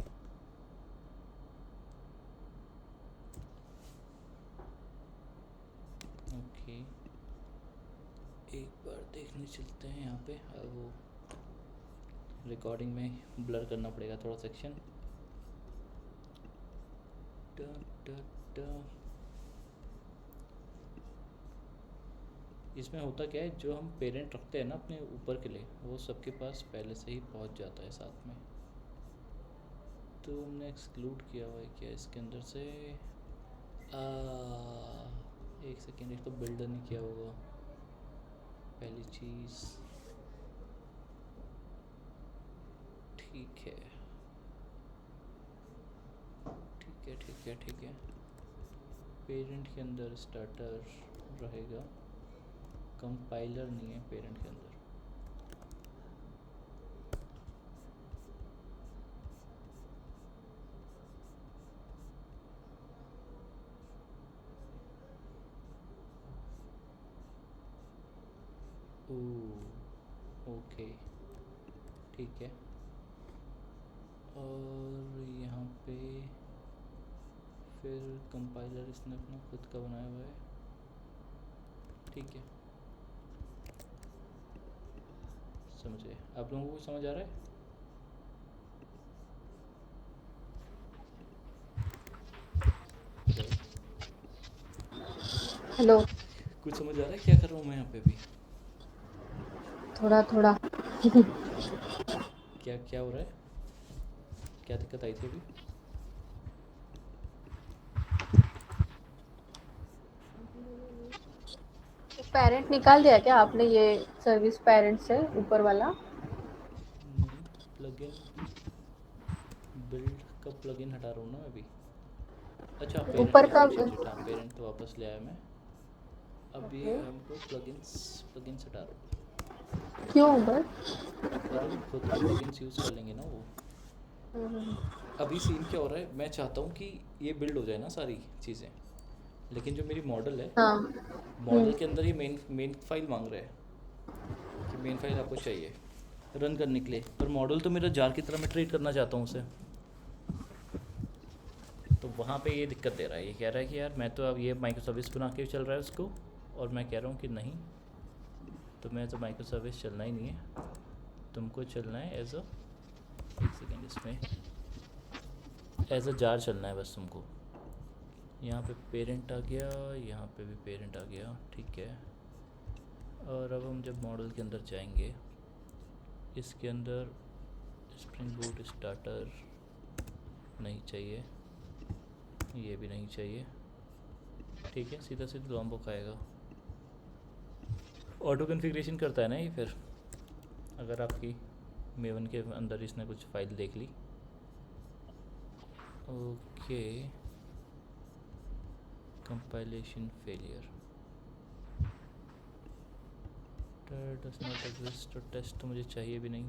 ओके, एक बार देखने चलते हैं यहाँ पे। वो रिकॉर्डिंग में ब्लर करना पड़ेगा थोड़ा सेक्शन। इसमें होता क्या है, जो हम पेरेंट रखते हैं ना अपने ऊपर के लिए, वो सबके पास पहले से ही पहुंच जाता है साथ में। तो हमने एक्सक्लूड किया हुआ है क्या इसके अंदर से? एक सेकेंड, एक तो बिल्डर नहीं किया होगा पहली चीज़। ठीक है ठीक है ठीक है ठीक है, पेरेंट के अंदर स्टार्टर रहेगा, कंपाइलर नहीं है पेरेंट के अंदर। ओके ठीक है, और यहाँ पे फिर कंपाइलर इसने अपना खुद का बनाया हुआ है। ठीक है, समझे? आप लोगों को समझ आ रहा है? हेलो, कुछ समझ आ रहा है क्या कर रहा हूँ मैं यहाँ पे भी? थोड़ा थोड़ा। क्या क्या हो रहा है? क्या दिक्कत आई थी अभी? पेरेंट निकाल दिया क्या आपने? ये सर्विस पेरेंट से ऊपर वाला नहीं, प्लगइन बिल्ड का प्लगइन हटा रहा हूँ ना अभी। अच्छा ऊपर पेरेंट का शिट, हाँ पेरेंट तो वापस ले आया मैं। अब ये ओके हमको प्लगइन्स हटा रहा हूँ। क्यों बट अरे वो खुद के प्लगइन्स यूज़ कर लेंगे ना वो। अभी सीन क्या हो रहा है, मैं चाहता हूँ कि ये बिल्ड हो जाए ना सारी चीज़ें, लेकिन जो मेरी मॉडल है, हाँ मॉडल के अंदर ये मेन फाइल मांग रहा है कि मेन फाइल आपको चाहिए रन करने के लिए, पर मॉडल तो मेरा जार की तरह मैं ट्रीट करना चाहता हूँ उसे। तो वहाँ पे ये दिक्कत दे रहा है, ये कह रहा है कि यार मैं तो अब ये माइक्रो सर्विस बना के चल रहा है उसको, और मैं कह रहा हूँ कि नहीं, तुम्हें तो माइक्रो सर्विस चलना ही नहीं है, तुमको चलना है एज अ, एक सेकेंड, इसमें एज अ जार चलना है बस तुमको। यहाँ पे पेरेंट आ गया, यहाँ पे भी पेरेंट आ गया, ठीक है। और अब हम जब मॉडल के अंदर जाएंगे, इसके अंदर स्प्रिंग बूट स्टार्टर नहीं चाहिए, ये भी नहीं चाहिए, ठीक है। सीधा सीधा लॉम्बो खाएगा। ऑटो कन्फिग्रेशन करता है ना ये फिर, अगर आपकी मेवन के अंदर इसने कुछ फाइल देख ली। Okay, compilation failure, does not exist, और टेस्ट तो मुझे चाहिए भी नहीं।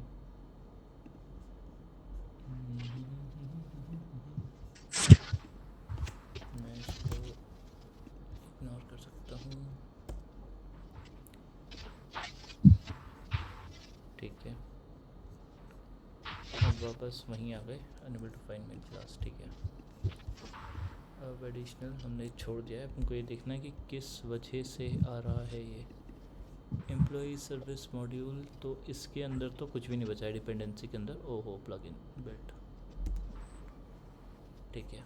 मैं इसको इग्नोर कर सकता हूँ, ठीक है। अब वापस वहीं आ गए, unable to find main class, ठीक है। अब एडिशनल हमने छोड़ दिया है, हमको ये देखना है कि किस वजह से आ रहा है ये एम्प्लॉई सर्विस मॉड्यूल। तो इसके अंदर तो कुछ भी नहीं बचा है डिपेंडेंसी के अंदर। ओहो प्लगइन बिल्ट, ठीक है।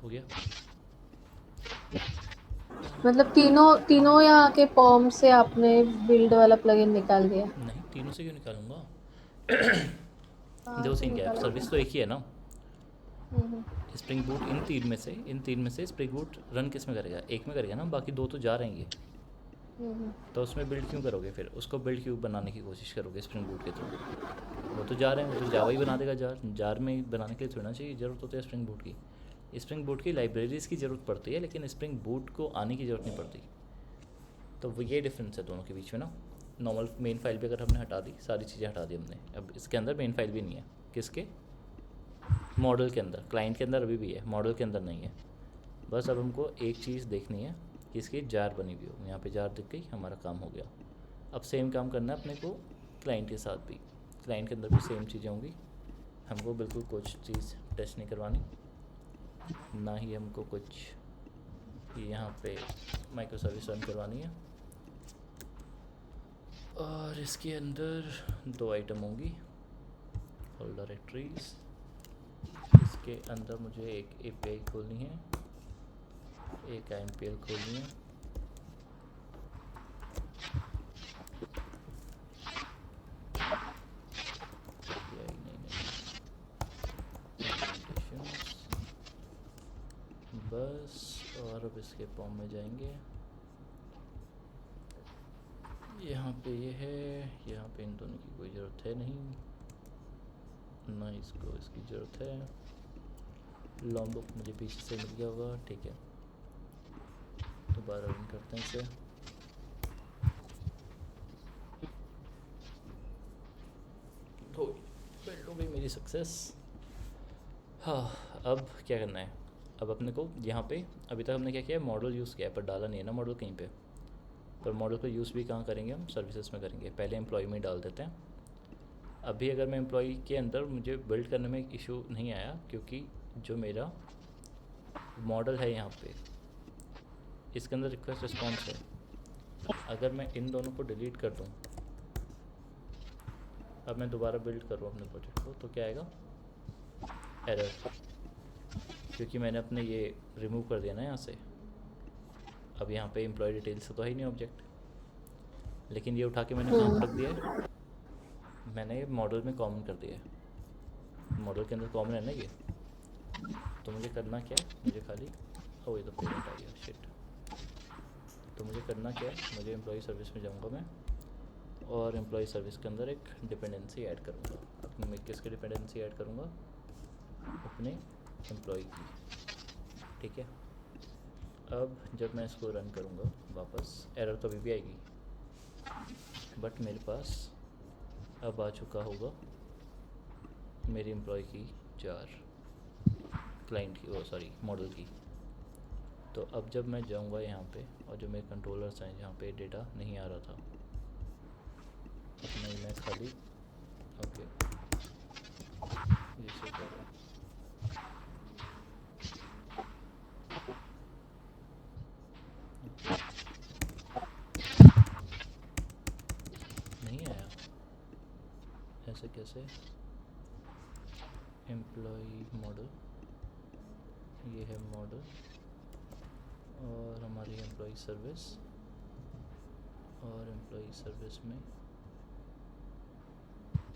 हो गया। मतलब तीनों तीनों यहाँ के पॉम से आपने बिल्ड वाला प्लगइन निकाल दिया? नहीं, तीनों से क्यों निकालूंगा। कहाँ दो से सीन क्या है, निकालोगे? सर्विस तो एक ही है ना। हम्म, स्प्रिंग बूट इन तीन में से स्प्रिंग बूट रन किस में करेगा, एक में करेगा ना, बाकी दो तो जा रहेंगे। हम्म, तो उसमें बिल्ड क्यों करोगे फिर, उसको बिल्ड क्यों बनाने की कोशिश करोगे स्प्रिंग बूट के थ्रू। वो तो जा रहे हैं, वो तो जावा ही बना देगा, जार में बनाने के लिए थोड़ा चाहिए ज़रूरत होती है स्प्रिंग बूट की। स्प्रिंग बूट की लाइब्रेरीज़ की ज़रूरत पड़ती है, लेकिन स्प्रिंग बूट को आने की ज़रूरत नहीं पड़ती। तो वो ये डिफरेंस है दोनों के बीच में ना। नॉर्मल मेन फाइल भी अगर हमने हटा दी, सारी चीज़ें हटा दी हमने, अब इसके अंदर मेन फाइल भी नहीं है। किसके, मॉडल के अंदर, क्लाइंट के अंदर अभी भी है, मॉडल के अंदर नहीं है। बस अब हमको एक चीज़ देखनी है कि इसकी जार बनी हुई हो। यहाँ पे जार दिख गई, हमारा काम हो गया। अब सेम काम करना है अपने को क्लाइंट के साथ भी, क्लाइंट के अंदर भी सेम चीज़ें होंगी। हमको बिल्कुल कुछ चीज़ टेस्ट नहीं करवानी, ना ही हमको कुछ यहाँ पे माइक्रो सर्विस रन करवानी है। और इसके अंदर दो आइटम होंगी, होल्ड डायरेक्टरीज। इसके अंदर मुझे एक API खोलनी है, एक IMPL खोलनी है। बस, और अब इसके फॉर्म में जाएंगे। यहाँ पे ये है, यहाँ पे इन दोनों की कोई ज़रूरत है नहीं, ना इसको इसकी ज़रूरत है। लॉम्बो मुझे पीछे से मिल गया होगा, ठीक है। दोबारा रन करते हैं इसे। बिल्ड हो गई मेरी सक्सेस। हाँ, अब क्या करना है, अब अपने को यहाँ पे अभी तक हमने क्या किया है, मॉडल यूज़ किया है, पर डाला नहीं है ना मॉडल कहीं पे। पर मॉडल को यूज़ भी कहाँ करेंगे हम, सर्विसेज में करेंगे। पहले एम्प्लॉय में डाल देते हैं। अभी अगर मैं एम्प्लॉय के अंदर, मुझे बिल्ड करने में इशू नहीं आया, क्योंकि जो मेरा मॉडल है यहाँ पे, इसके अंदर रिक्वेस्ट रिस्पॉन्स है। अगर मैं इन दोनों को डिलीट कर दूँ, अब मैं दोबारा बिल्ड करूँ अपने प्रोजेक्ट को, तो क्या आएगा, एरर, क्योंकि मैंने अपने ये रिमूव कर दिया ना यहाँ से। अब यहाँ पे एम्प्लॉय डिटेल्स तो है ही नहीं ऑब्जेक्ट, लेकिन ये उठा के मैंने कहाँ पर रख दिया है, मैंने मॉडल में कॉमन कर दिया है। मॉडल के अंदर कॉमन है ना ये, तो मुझे करना क्या है, मुझे खाली, ओ ये तो पेरेंट आ गया, शिट। तो मुझे करना क्या है, मुझे एम्प्लॉई सर्विस में जाऊँगा मैं और एम्प्लॉई सर्विस के अंदर एक डिपेंडेंसी ऐड करूँगा। अब मैं किसकी डिपेंडेंसी ऐड करूँगा, अपने एम्प्लॉई की, ठीक है। अब जब मैं इसको रन करूँगा वापस, एरर तो अभी भी आएगी, बट मेरे पास अब आ चुका होगा मेरी एम्प्लॉय की जार, क्लाइंट की, वो सॉरी मॉडल की। तो अब जब मैं जाऊँगा यहाँ पे और जो मेरे कंट्रोलर्स हैं जहाँ पे डेटा नहीं आ रहा था, अपना मैं खाली ओके जिससे कर रहा नहीं आया, ऐसे कैसे। एम्प्लॉई मॉडल, ये है मॉडल और हमारी एम्प्लॉई सर्विस, और एम्प्लॉई सर्विस में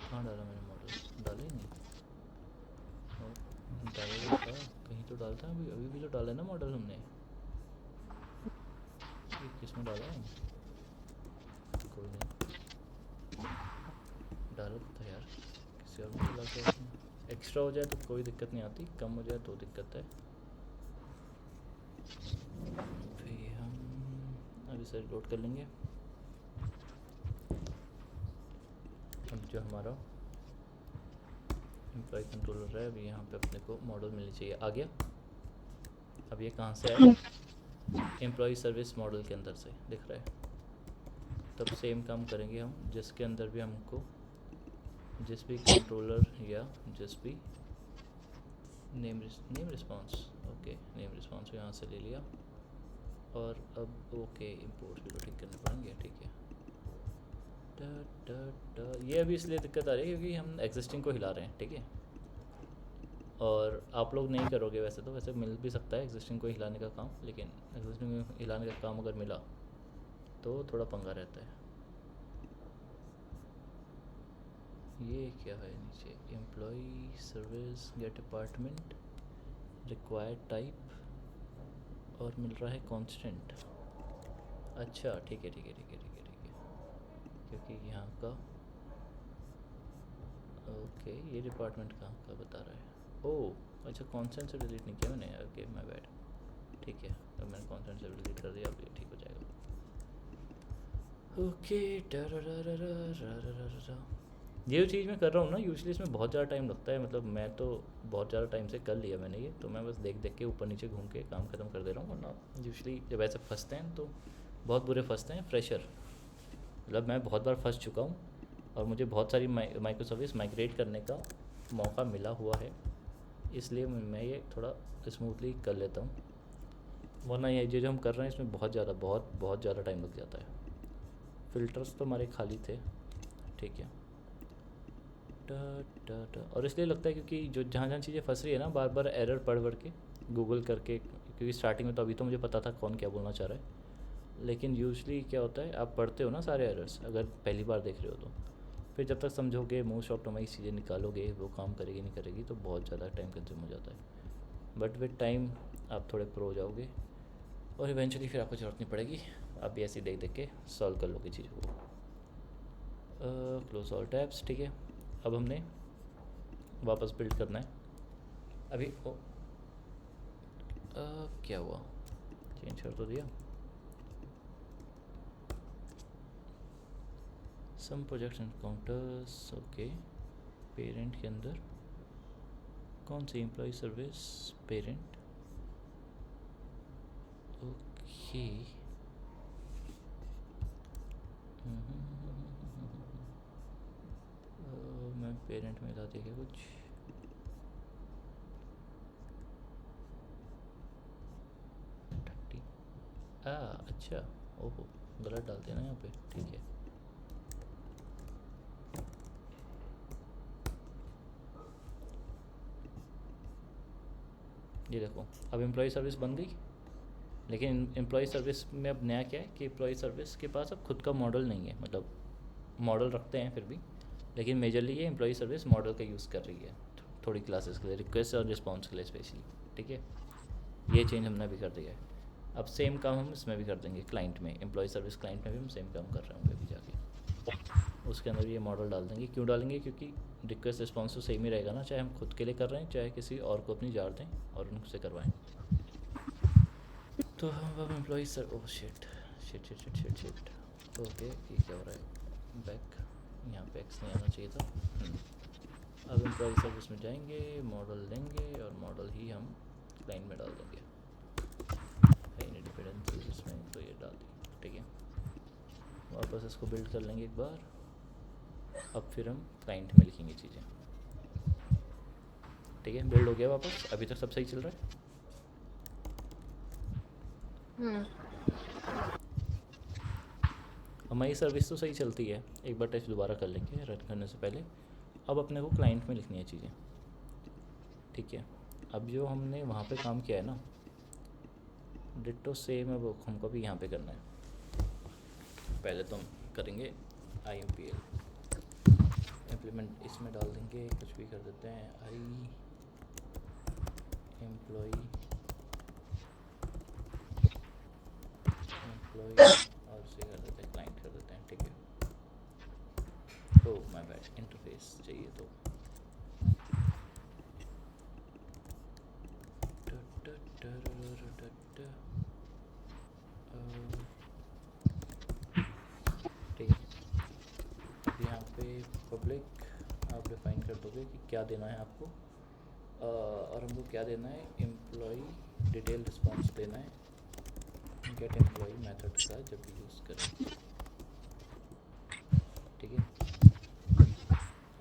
कहाँ डाला मैंने मॉडल, डाला ही नहीं, और डाला था कहीं तो डालता है, अभी भी तो डाला है ना मॉडल हमने, ये किस में डाला है, कोई नहीं, डाला था यार किसी और में डाला था। एक्स्ट्रा हो जाए तो कोई दिक्कत नहीं आती, कम हो जाए तो दिक्कत है। फिर हम अभी से लोड कर लेंगे। अब जो हमारा एम्प्लॉय कंट्रोलर है, अभी यहाँ पे अपने को मॉडल मिलनी चाहिए, आ गया। अब ये कहाँ से आया, एम्प्लॉय सर्विस मॉडल के अंदर से दिख रहा है। तब सेम काम करेंगे हम, जिसके अंदर भी हमको जिस भी कंट्रोलर या जिस भी name response, okay name response यहाँ से ले लिया, और अब ओके इंपोर्ट भी तो ठीक करने पड़ेंगे, ठीक है। ये अभी इसलिए दिक्कत आ रही है क्योंकि हम एग्जिस्टिंग को हिला रहे हैं, ठीक है। और आप लोग नहीं करोगे वैसे तो, वैसे मिल भी सकता है एग्जिस्टिंग को हिलाने का काम, लेकिन एग्जिस्टिंग को हिलाने का काम अगर मिला तो थोड़ा पंगा रहता है। ये क्या है नीचे, employee service get apartment required type और मिल रहा है कांस्टेंट। अच्छा ठीक है, क्योंकि यहाँ का ओके ये डिपार्टमेंट कहाँ का बता रहा है, ओह अच्छा कांस्टेंट से डिलीट नहीं किया मैंने, ओके माय बैड, ठीक है। अब मैंने कांस्टेंट से डिलीट कर दिया, अब ये ठीक हो जाएगा। ओके ये चीज़ मैं कर रहा हूँ ना, यूजली इसमें बहुत ज़्यादा टाइम लगता है, मतलब मैं तो बहुत ज़्यादा टाइम से कर लिया मैंने ये, तो मैं बस देख देख के ऊपर नीचे घूम के काम ख़त्म कर दे रहा हूँ। वरना यूजली जब ऐसे फंसते हैं तो बहुत बुरे फंसते हैं फ्रेशर, मतलब मैं बहुत बार फंस चुका हूँ और मुझे बहुत सारी माइक्रो सर्विस माइग्रेट करने का मौका मिला हुआ है, इसलिए मैं ये थोड़ा स्मूथली कर लेता हूँ। वरना ये जो हम कर रहे हैं इसमें बहुत ज़्यादा टाइम लग जाता है। फ़िल्टर्स तो हमारे खाली थे, ठीक है। और इसलिए लगता है क्योंकि जो जहाँ चीज़ें फंस रही है ना, बार बार एरर पढ़ के गूगल करके, क्योंकि स्टार्टिंग में तो अभी तो मुझे पता था कौन क्या बोलना चाह रहा है, लेकिन यूजली क्या होता है आप पढ़ते हो ना सारे एरर्स, अगर पहली बार देख रहे हो तो फिर जब तक समझोगे मोस्ट ऑप्टिमाइज चीज़ें निकालोगे, वो काम करेगी नहीं करेगी, तो बहुत ज़्यादा टाइम कंज्यूम हो जाता है। बट विद टाइम आप थोड़े प्रो हो जाओगे और इवेंचुअली फिर आपको ज़रूरत नहीं पड़ेगी, आप भी ऐसे देख के सॉल्व कर लोगे चीज़ों को। क्लोज ऑल टैब्स, ठीक है। अब हमने वापस बिल्ड करना है अभी। क्या हुआ, चेंज कर तो दिया। Some projects and counters, okay. Parent के अंदर कौन सी एम्प्लॉय सर्विस, पेरेंट, ओके। मैं पेरेंट में था देखिए कुछ, अच्छा ओहो गलत डालते हैं ना यहाँ पे, ठीक है। ये देखो अब एम्प्लॉय सर्विस बन गई, लेकिन एम्प्लॉय सर्विस में अब नया क्या है कि एम्प्लॉय सर्विस के पास अब खुद का मॉडल नहीं है, मतलब मॉडल रखते हैं फिर भी, लेकिन मेजरली ये एम्प्लॉय सर्विस मॉडल का यूज़ कर रही है थोड़ी क्लासेस के लिए, रिक्वेस्ट और रिस्पॉन्स के लिए स्पेशली, ठीक है। ये चेंज हमने भी कर दिया है। अब सेम काम हम इसमें भी कर देंगे, क्लाइंट में, एम्प्लॉय सर्विस क्लाइंट में भी हम सेम काम कर रहे होंगे अभी जाके। उसके अंदर ये मॉडल डाल देंगे। क्यों डालेंगे? क्योंकि रिक्वेस्ट रिस्पॉन्स तो सेम ही रहेगा ना, चाहे हम खुद के लिए कर रहे हैं चाहे किसी और को अपनी जार दें और उनसे करवाएं। तो हम अब employee sir, oh shit shit shit shit shit shit, okay ये क्या हो रहा है? बैक, यहाँ पे एक्स नहीं आना चाहिए था। अब एम्प्लॉय सर्विस में जाएंगे, मॉडल लेंगे और मॉडल ही हम क्लाइंट में डाल देंगे। है इन डिपेंडेंसीज इसमें, तो ये डाल दी, ठीक है। वापस इसको बिल्ड कर लेंगे एक बार। अब फिर हम क्लाइंट में लिखेंगे चीज़ें, ठीक है। बिल्ड हो गया वापस, अभी तक सब सही चल रहा है। हमारी सर्विस तो सही चलती है, एक बार टेस्ट दोबारा कर लेंगे रन करने से पहले। अब अपने को क्लाइंट में लिखनी है चीज़ें, ठीक है। अब जो हमने वहाँ पे काम किया है ना, डिट्टो सेम अब हमको भी यहाँ पे करना है। पहले तो हम करेंगे IMPL इम्प्लीमेंट, इसमें डाल देंगे कुछ भी कर देते हैं, आई एम्प्लॉय और से कर देते हैं क्लाइंट कर देते हैं, ठीक है। ओह माय बैड, इंटरफेस चाहिए तो ठीक है। अब यहाँ पे पब्लिक आप डिफाइन कर दोगे कि क्या देना है आपको, और हमको क्या देना है, एम्प्लॉय डिटेल रिस्पॉन्स देना है गेट एम्प्लॉय मेथड का जब भी यूज़ करें, ठीक है।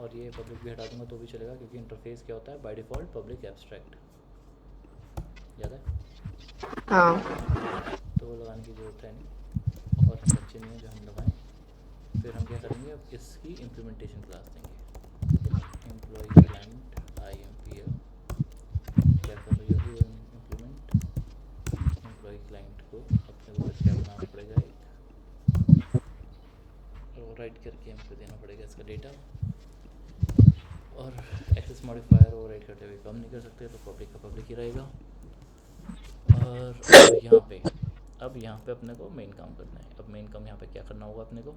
और ये पब्लिक भी हटा दूंगा तो भी चलेगा, क्योंकि इंटरफेस क्या होता है बाय डिफ़ॉल्ट पब्लिक एब्स्ट्रैक्ट, याद है? हाँ तो वो लगाने की ज़रूरत है नहीं, और हम बच्चे नहीं हैं जो हम लगाएं। फिर हम क्या करेंगे, अब इसकी इम्प्लीमेंटेशन क्लास देंगे, एम्प्लॉय क्लाइंट IMPL क्या कर रही होगी वो इम्प्लीमेंट एम्प्लॉय क्लाइंट को अपने को क्या बनाना पड़ेगा, एक ओवरराइड करके हमको देना पड़ेगा इसका डेटा, और एक्सेस मॉडिफायर ओवरराइड करते हुए कम नहीं कर सकते, तो पब्लिक का पब्लिक ही रहेगा। और अब यहाँ पे अपने को मेन काम करना है। अब मेन काम यहाँ पे क्या करना होगा अपने को,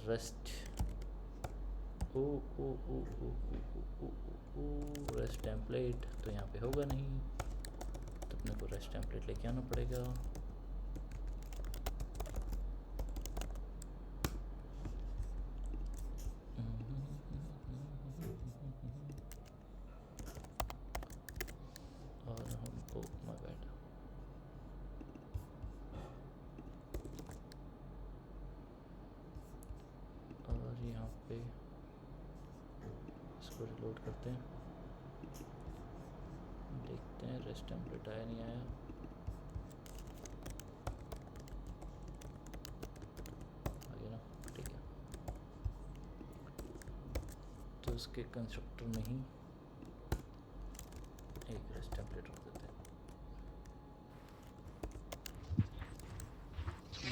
रेस्ट ओ ओ ओ ओ ओ ओ रेस्ट टेम्पलेट तो यहाँ पे होगा नहीं, तो अपने को रेस्ट टेम्पलेट लेके आना पड़ेगा। और हम ओ माय बैड, और यहाँ पे इसको रिलोड करते हैं, देखते हैं रेस्ट टेम्पलेट आया नहीं आया। आ गया ना, ठीक है। तो इसके कंस्ट्रक्टर में ही एक रेस्ट टेम्पलेट रख देते हैं,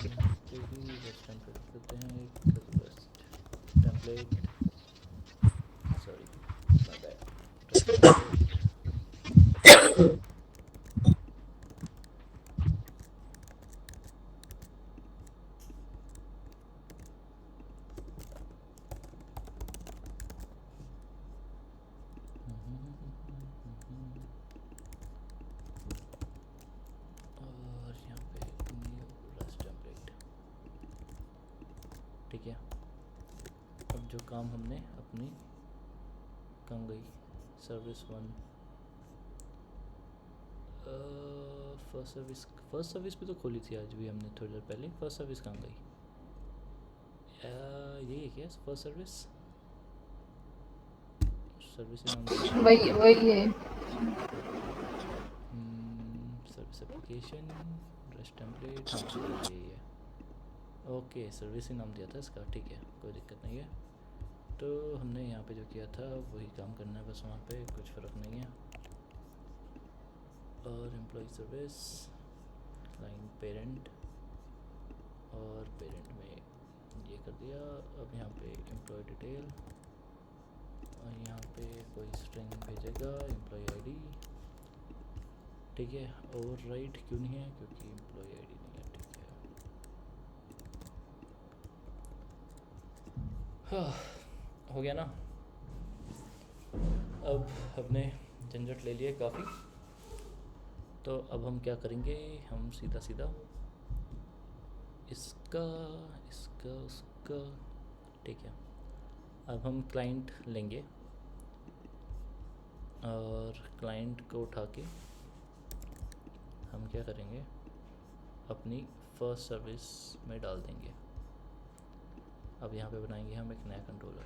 यहाँ पे ही रेस्ट टेम्पलेट रख देते हैं, एक rest template, sorry my bad, rest template. और यहाँ पे न्यू रेस्ट टेम्पलेट, ठीक है। अब जो काम हमने अपनी कहाँ गई, सर्विस 1 फर्स्ट सर्विस भी तो खोली थी आज भी हमने थोड़ी देर पहले। फर्स्ट सर्विस कहाँ गई? यही है क्या फर्स्ट सर्विस? सर्विस नाम वही है। सर्विस एप्लीकेशन रेस्ट टेम्पलेट, हाँ यही है। ओके, सर्विस ही नाम दिया था इसका, ठीक है, कोई दिक्कत नहीं है। तो हमने यहाँ पे जो किया था वही काम करना है बस, वहाँ पे कुछ फ़र्क नहीं है। और एम्प्लॉय सर्विस क्लाइंट पेरेंट, और पेरेंट में ये कर दिया। अब यहाँ पे एम्प्लॉय डिटेल, और यहाँ पे कोई स्ट्रिंग भेजेगा एम्प्लॉय ID, ठीक है। ओवर राइट क्यों नहीं है? क्योंकि एम्प्लॉय आईडी नहीं है। ठीक है, हाँ हो गया ना। अब हमने झंझट ले लिया काफ़ी, तो अब हम क्या करेंगे, हम सीधा सीधा इसका इसका उसका, ठीक है। अब हम क्लाइंट लेंगे और क्लाइंट को उठा के हम क्या करेंगे, अपनी फर्स्ट सर्विस में डाल देंगे। अब यहाँ पे बनाएंगे हम एक नया controller,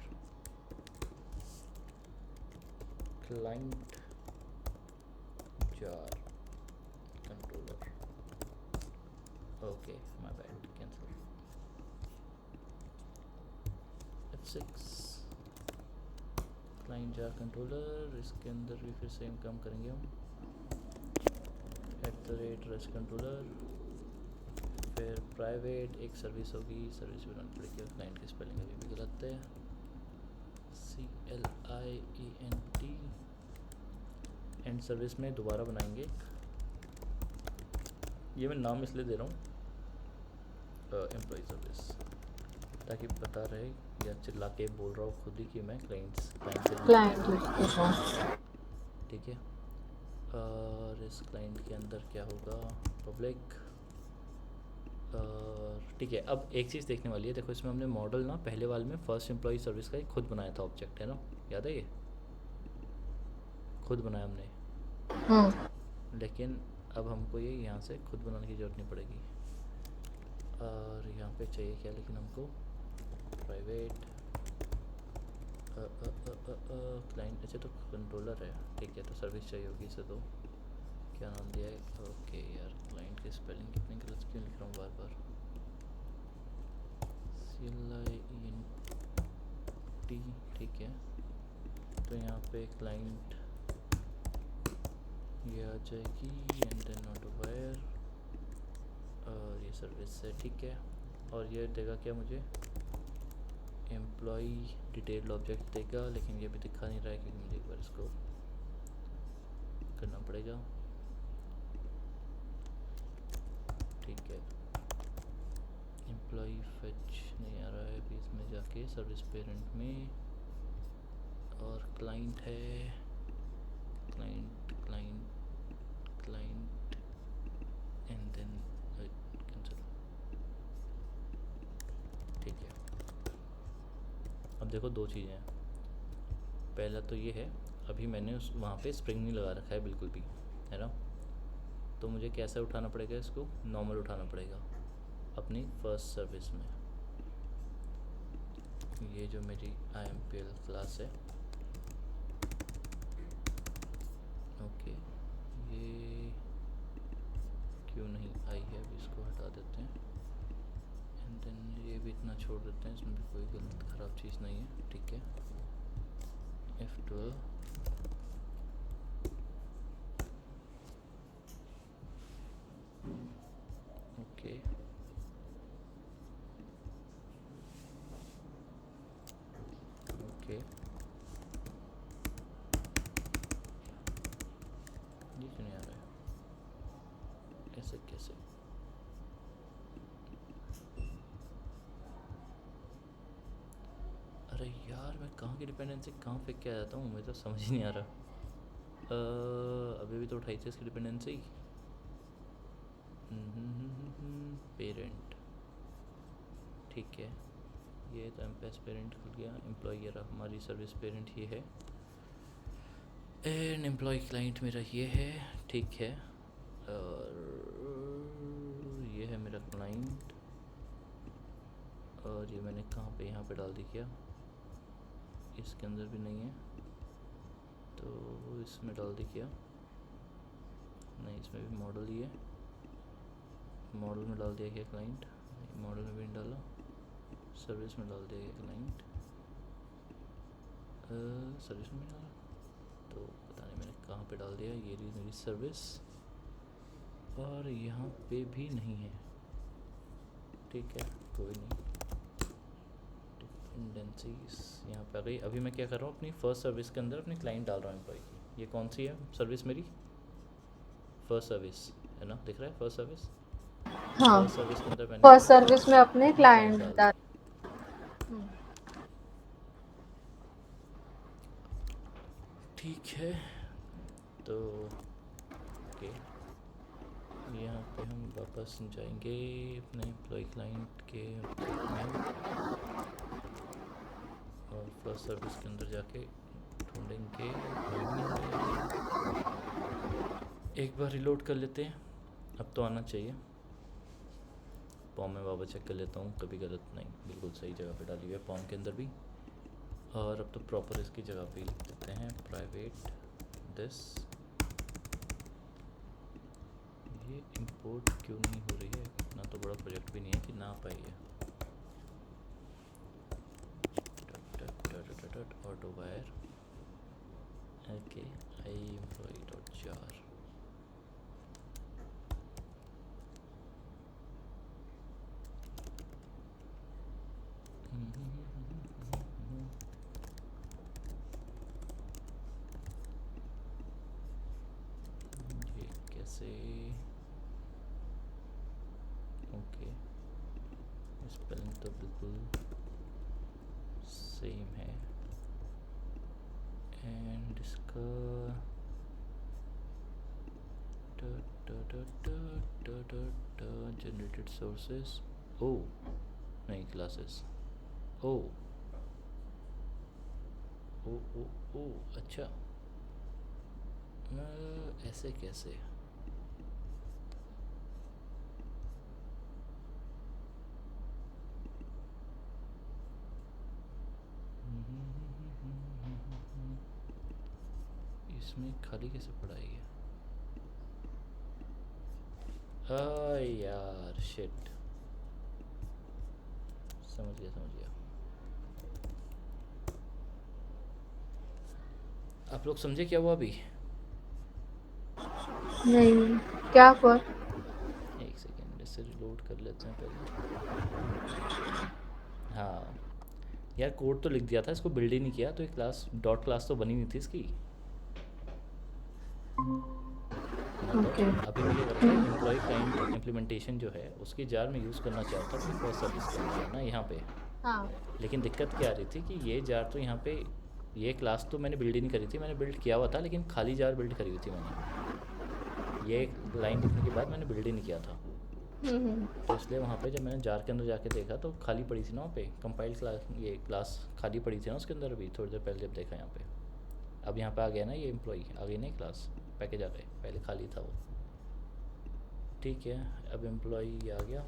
client jar controller. Okay my bad, cancel. F6 client jar controller, इसके अंदर भी फिर सेम काम करेंगे हम, @REST कंट्रोलर, फिर प्राइवेट एक सर्विस होगी, सर्विस बनानी पड़ेगी। क्लाइंट की स्पेलिंग अभी भी गलत है, CLIENT। एंड सर्विस में दोबारा बनाएंगे, ये मैं नाम इसलिए दे रहा हूँ एम्प्लॉय सर्विस, ताकि पता रहे, या चिल्ला के बोल रहा हूँ खुद ही कि मैं क्लाइंट क्लाइंट। ठीक है। और इस क्लाइंट के अंदर क्या होगा, पब्लिक। ठीक है, अब एक चीज़ देखने वाली है, देखो इसमें हमने मॉडल ना पहले वाले में फर्स्ट एम्प्लॉय सर्विस का ही खुद बनाया था, ऑब्जेक्ट है ना, याद है, ये खुद बनाया हमने। लेकिन अब हमको ये यहाँ से खुद बनाने की ज़रूरत नहीं पड़ेगी। और यहाँ पे चाहिए क्या, लेकिन हमको प्राइवेट क्लाइंट, अच्छा तो कंट्रोलर है, ठीक है, तो सर्विस चाहिए होगी इसे, तो क्या नाम दिया है। ओके यार, क्लाइंट की स्पेलिंग कितनी गलत क्यों लिख रहा हूँ बार बार, CLIENT, ठीक है। तो यहाँ पे क्लाइंट ये आ जाएगी, एंड देन नॉट अवेयर, और ये सर्विस है, ठीक है। और ये देगा क्या मुझे, एम्प्लॉय डिटेल ऑब्जेक्ट देगा, लेकिन ये भी दिखा नहीं रहा है क्योंकि मुझे एक बार इसको करना पड़ेगा, ठीक है। एम्प्लॉय फेच नहीं आ रहा है अभी, इसमें जाके सर्विस पेरेंट में, और क्लाइंट है, client client client, and then cancel, ठीक है। अब देखो दो चीज़ें हैं, पहला तो ये है, अभी मैंने उस वहाँ पे स्प्रिंग नहीं लगा रखा है बिल्कुल भी, है ना, तो मुझे कैसे उठाना पड़ेगा इसको, नॉर्मल उठाना पड़ेगा अपनी फर्स्ट सर्विस में। ये जो मेरी IMPL क्लास है, ओके, ये क्यों नहीं आई है, अभी इसको हटा देते हैं, एंड देन ये भी इतना छोड़ देते हैं, इसमें भी कोई गलत ख़राब चीज़ नहीं है, ठीक है। F12 ओके, ओके, ये क्यों नहीं आ रहा है, ऐसे कैसे, अरे यार मैं कहाँ की डिपेंडेंसी कहाँ फेंक के आ जाता हूँ, मुझे तो समझ ही नहीं आ रहा। अभी भी तो उठाई थी इसकी डिपेंडेंसी, पेरेंट, ठीक है। ये तो एम्प्लॉय पेरेंट खुल गया, एम्प्लॉय ये रहा, हमारी सर्विस पेरेंट ये है, एंड एम्प्लॉय क्लाइंट मेरा ये है, ठीक है। और ये है मेरा क्लाइंट, और ये मैंने कहाँ पे, यहाँ पे डाल दी क्या, इसके अंदर भी नहीं है, तो इसमें डाल दी क्या, नहीं इसमें भी मॉडल ही है, मॉडल में डाल दिया क्या क्लाइंट, मॉडल में भी नहीं डाला, सर्विस में डाल दिया गया क्लाइंट, सर्विस में डाला, तो पता नहीं मैंने कहाँ पे डाल दिया, ये रही मेरी सर्विस, और यहाँ पे भी नहीं है, ठीक है, कोई नहीं, डिपेंडेंसीज यहाँ पे आ गई। अभी मैं क्या कर रहा हूँ, अपनी फर्स्ट सर्विस के अंदर अपनी क्लाइंट डाल रहा हूँ एम्प्लॉय की, ये कौन सी है सर्विस मेरी, फर्स्ट सर्विस है ना, दिख रहा है फर्स्ट सर्विस। हाँ, फर्स्ट सर्विस के अंदर मैंने फर्स्ट सर्विस में अपने क्लाइंट क्लाइंट डाल हम्म, ठीक है। तो ओके, यहाँ पे हम वापस जाएंगे अपने एम्प्लॉय क्लाइंट के में, और फर्स्ट सर्विस के अंदर जाके ढूंढेंगे। एक बार रिलोड कर लेते हैं, अब तो आना चाहिए। पॉम में वापस चेक कर लेता हूँ, कभी गलत नहीं, बिल्कुल सही जगह पे डाली हुई है पॉम के अंदर भी। और अब तो प्रॉपर इसकी जगह पे लिख देते हैं प्राइवेट दिस। ये इंपोर्ट क्यों नहीं हो रही है, इतना तो बड़ा प्रोजेक्ट भी नहीं है कि ना पाई है। ऑटो वायर ओके, आई एम्प्लॉय डॉट जार। ये कैसे, ओके स्पेलिंग तो बिल्कुल सेम है। एंड इसका जनरेटेड सोर्सेस, ओ नहीं क्लासेस, ओ ओ ओ ओ अच्छा, ऐसे कैसे, इसमें खाली कैसे पढ़ाई है, यार शिट, समझ गया। आप लोग समझे क्या हुआ अभी? नहीं, क्या हुआ? एक सेकेंड, इससे रिलोड कर लेते हैं पहले। हाँ यार, कोड तो लिख दिया था, इसको बिल्ड ही नहीं किया, तो ये क्लास डॉट क्लास तो बनी नहीं थी इसकी। ओके। मतलब अभी मैं क्या कर रहा था, एम्प्लॉय क्लाइंट इम्प्लीमेंटेशन जो है उसकी जार में यूज़ करना चाहता था अपनी फर्स्ट सर्विस के अंदर ना यहाँ पे। हाँ, लेकिन दिक्कत क्या आ रही थी कि ये जार तो यहाँ पे, ये क्लास तो मैंने बिल्ड ही नहीं करी थी, मैंने बिल्ड किया हुआ था लेकिन खाली जार बिल्ड करी हुई थी मैंने। ये लाइन लिखने के बाद मैंने बिल्ड ही नहीं किया था, तो इसलिए वहाँ पे जब मैंने जार के अंदर जाके देखा तो खाली पड़ी थी ना वहाँ पे, कंपाइल्ड क्लास, ये क्लास खाली पड़ी थी ना उसके अंदर। अभी थोड़ी देर पहले जब देखा यहाँ पे, अब यहाँ पे आ गया ना, ये एम्प्लॉई आ गई ना क्लास, पैकेज आ गए, पहले खाली था वो। ठीक है, अब एम्प्लॉई आ गया।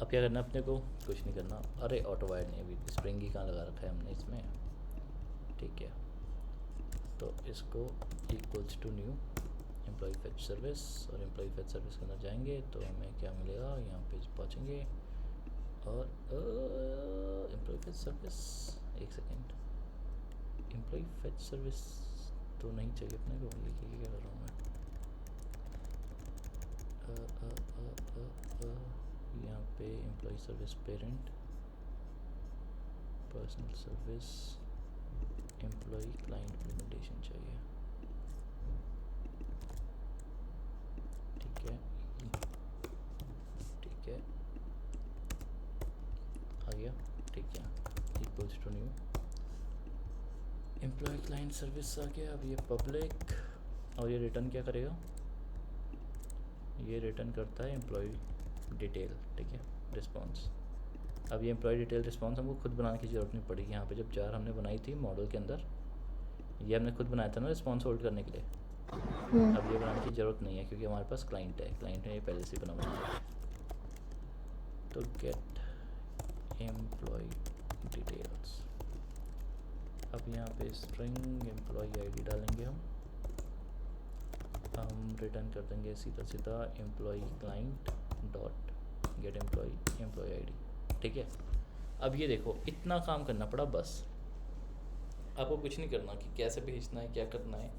अब क्या करना अपने को, कुछ नहीं करना। अरे ऑटो वायर नहीं, अभी स्प्रिंग ही कहाँ लगा रखा है हमने इसमें। ठीक है, तो इसको equals to new employee fetch service, और एम्प्लॉय फेच सर्विस के अंदर जाएंगे तो हमें क्या मिलेगा, यहाँ पे पहुँचेंगे और एम्प्लॉय फेच सर्विस, एक सेकेंड, एम्प्लॉय फेच सर्विस तो नहीं चाहिए अपने को, लिखिए क्या कर रहा हूँ मैं। यहाँ पे employ service parent, personal service, employ client implementation चाहिए। ठीक है, आ गया। ठीक है, equals to new employ client service आ गया। अब ये पब्लिक, और ये रिटर्न क्या करेगा, ये रिटर्न करता है एम्प्लॉय डिटेल। ठीक है, रिस्पॉन्स। अब ये एम्प्लॉय डिटेल रिस्पॉन्स हमको खुद बनाने की ज़रूरत नहीं पड़ेगी। यहाँ पे जब जार हमने बनाई थी मॉडल के अंदर, ये हमने खुद बनाया था ना रिस्पॉन्स होल्ड करने के लिए। अब ये बनाने की ज़रूरत नहीं है क्योंकि हमारे पास क्लाइंट है, क्लाइंट ने ये पहले से बना हुआ है। तो गेट एम्प्लॉय डिटेल्स, अब यहाँ पे स्ट्रिंग एम्प्लॉय आईडी डालेंगे हम रिटर्न कर देंगे सीधा employee client dot get employee ID. ठीक है, अब ये देखो इतना काम करना पड़ा बस, आपको कुछ नहीं करना कि कैसे भेजना है, क्या करना है,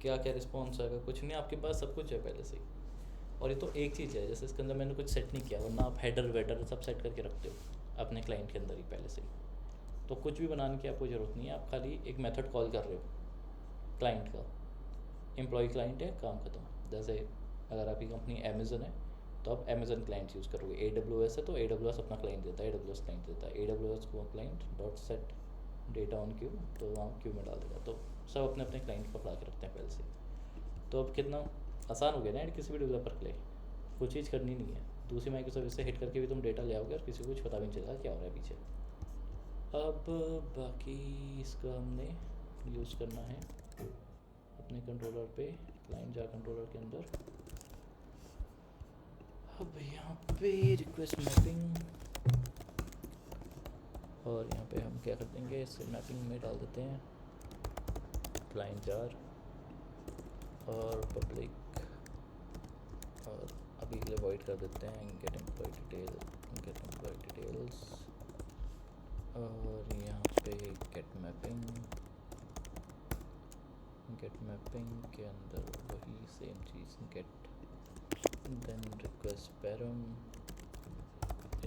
क्या क्या रिस्पॉन्स आएगा, कुछ नहीं, आपके पास सब कुछ है पहले से ही। और ये तो एक चीज़ है, जैसे इसके अंदर मैंने कुछ सेट नहीं किया, वरना आप हेडर वेडर सब सेट करके रखते हो अपने क्लाइंट के अंदर ही पहले से ही, तो कुछ भी बनाने की आपको ज़रूरत नहीं है। आप खाली एक मेथड कॉल कर रहे हो क्लाइंट का, एम्प्लॉय क्लाइंट है, काम खत्म। जैसे अगर आपकी कंपनी अमेज़न है तो आप अमेज़न क्लाइंट यूज़ करोगे। AWS है तो AWS अपना क्लाइंट देता है, AWS क्लाइंट देता है। AWS को client dot set data on Q, तो वहाँ क्यू में डाल देगा। तो सब अपने अपने क्लाइंट पकड़ा के रखते हैं पहले से। तो अब कितना आसान हो गया ना किसी भी डेवलपर के लिए, कुछ चीज़ करनी नहीं है। दूसरी माइक्रो सर्विस से हिट करके भी तुम डेटा ले आओगे और किसी को कुछ पता भी नहीं चलेगा क्या हो रहा है पीछे। अब बाकी इसका हमने यूज़ करना है अपने कंट्रोलर पे, क्लाइंट जार कंट्रोलर के अंदर। अब यहाँ पे रिक्वेस्ट मैपिंग, और यहाँ पे हम क्या कर देंगे, इसे मैपिंग में डाल देते हैं क्लाइंट जार और पब्लिक, और अभी के लिए वॉइड कर देते हैं गेट एम्प्लॉय डिटेल्स, और यहाँ पे गेट मैपिंग के अंदर वही सेम चीज़ get, then request param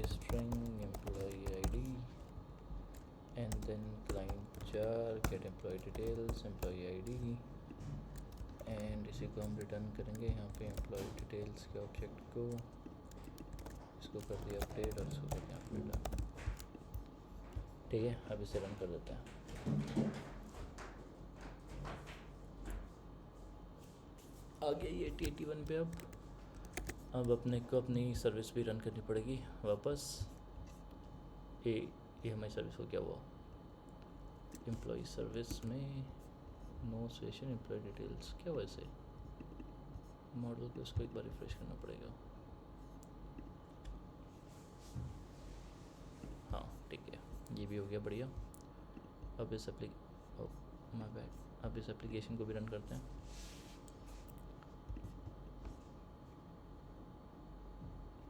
string employee ID, and then client jar get employee details employee ID, and इसी को हम रिटर्न करेंगे यहाँ पे एम्प्लॉय डिटेल्स के ऑब्जेक्ट को, इसको कर दिया अपडेट और इसको कर दिया अपडेट। ठीक है, अब इसे रन कर देते हैं। आ गया ये 81 पे। अब अपने को अपनी सर्विस भी रन करनी पड़ेगी वापस। ये हमारी सर्विस को क्या हुआ, एम्प्लॉय सर्विस में नो सेशन एम्प्लॉय डिटेल्स, क्या हुआ इसे, मॉडल को इसको एक बार रिफ्रेश करना पड़ेगा। हाँ ठीक है, ये भी हो गया बढ़िया। अब इस एप्लीकेशन को भी रन करते हैं।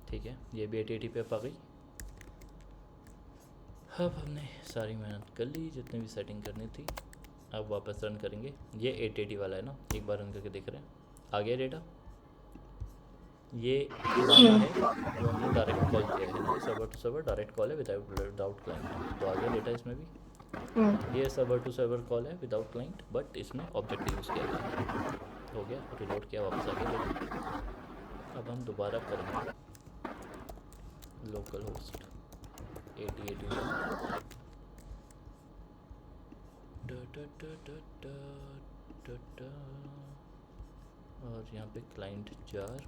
ठीक है, ये भी 880 पे आ गई। अब हमने सारी मेहनत कर ली जितनी भी सेटिंग करनी थी। अब वापस रन करेंगे। ये 880 वाला है ना, एक बार रन करके देख रहे हैं। आ गया डेटा, ये पुराना है जो हमने डायरेक्ट कॉल किया है, server to server direct call है विदाउट क्लाइंट, तो आ गया डेटा इसमें भी। ये सर्वर टू सर्वर कॉल है विदाउट क्लाइंट, बट इसमें ऑब्जेक्ट यूज़ किया गया। हो गया, रिलोड किया, वापस आ गया। अब हम दोबारा करेंगे लोकल होस्ट 8081 और यहाँ पे client jar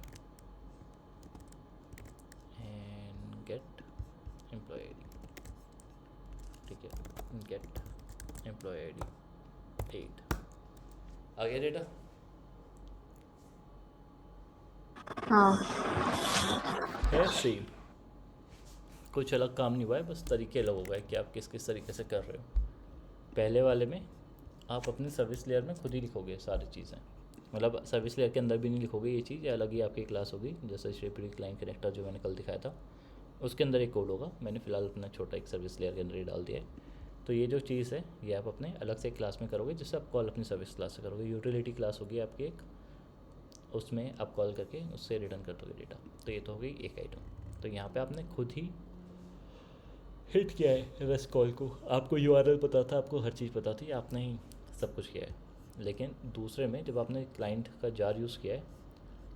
and get employee ID. ठीक है, गेट एम्प्लॉय आईडी 8 आ गया डेटा। हाँ है सेम, कुछ अलग काम नहीं हुआ है, बस तरीके अलग हो गए कि आप किस किस तरीके से कर रहे हो। पहले वाले में आप अपनी सर्विस लेयर में खुद ही लिखोगे सारी चीज़ें, मतलब सर्विस लेयर के अंदर भी नहीं लिखोगे ये चीज़, अलग ही आपकी क्लास होगी। जैसे श्रीपी क्लाइंट कनेक्टर जो मैंने कल दिखाया था, उसके अंदर एक कोड होगा। मैंने फ़िलहाल अपना छोटा एक सर्विस लेयर के अंदर ही डाल दिया है। तो ये जो चीज़ है ये आप अपने अलग से एक क्लास में करोगे, जिससे आप कॉल अपनी सर्विस क्लास से करोगे। यूटिलिटी क्लास होगी आपकी एक, उसमें आप कॉल करके उससे रिटर्न कर दोगे डेटा। तो ये तो हो गई एक आइटम। तो यहाँ पर आपने खुद ही हिट किया है रेस्ट कॉल को, आपको URL पता था, आपको हर चीज़ पता थी, आपने ही सब कुछ किया है। लेकिन दूसरे में जब आपने क्लाइंट का जार यूज़ किया है,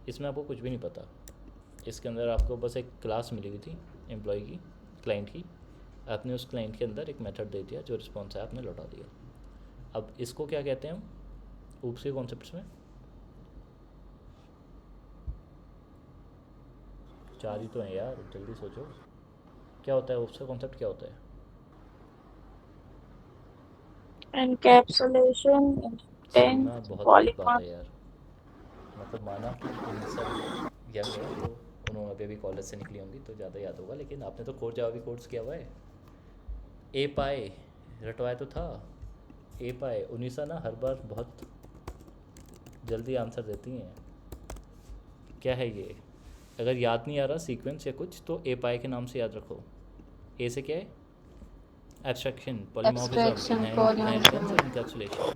इसमें आपको कुछ भी नहीं पता। इसके अंदर आपको बस एक क्लास मिली हुई थी एम्प्लॉय की, क्लाइंट की। आपने उस क्लाइंट के अंदर एक मेथड दे दिया, जो रिस्पॉन्स है आपने लौटा दिया। अब इसको क्या कहते हैं हम ऊप्स के कॉन्सेप्ट्स में? 4 ही तो हैं यार, जल्दी सोचो क्या होता है ऊप्स का कॉन्सेप्ट, क्या होता है? एनकैप्सुलेशन, सुनना इंटेंट, बहुत अलग बात पॉलीमॉर्फ। है यार। मतलब माना कि उनिसा यंग है, तो उन्होंने अभी कॉलेज से निकली होंगी तो ज़्यादा याद होगा, लेकिन आपने तो कोर जावा भी कोर्स किया हुआ है। ए पाए रटवाया तो था, ए पाए। उनिसा ना हर बार बहुत जल्दी आंसर देती हैं। क्या है ये? अगर याद नहीं आ रहा सीक्वेंस या कुछ, तो ए पाए के नाम से याद रखो। ए से क्या है? एब्स्ट्रैक्शन, पॉलीमॉर्फिज्म, इनहेरिटेंस और एनकैप्सुलेशन।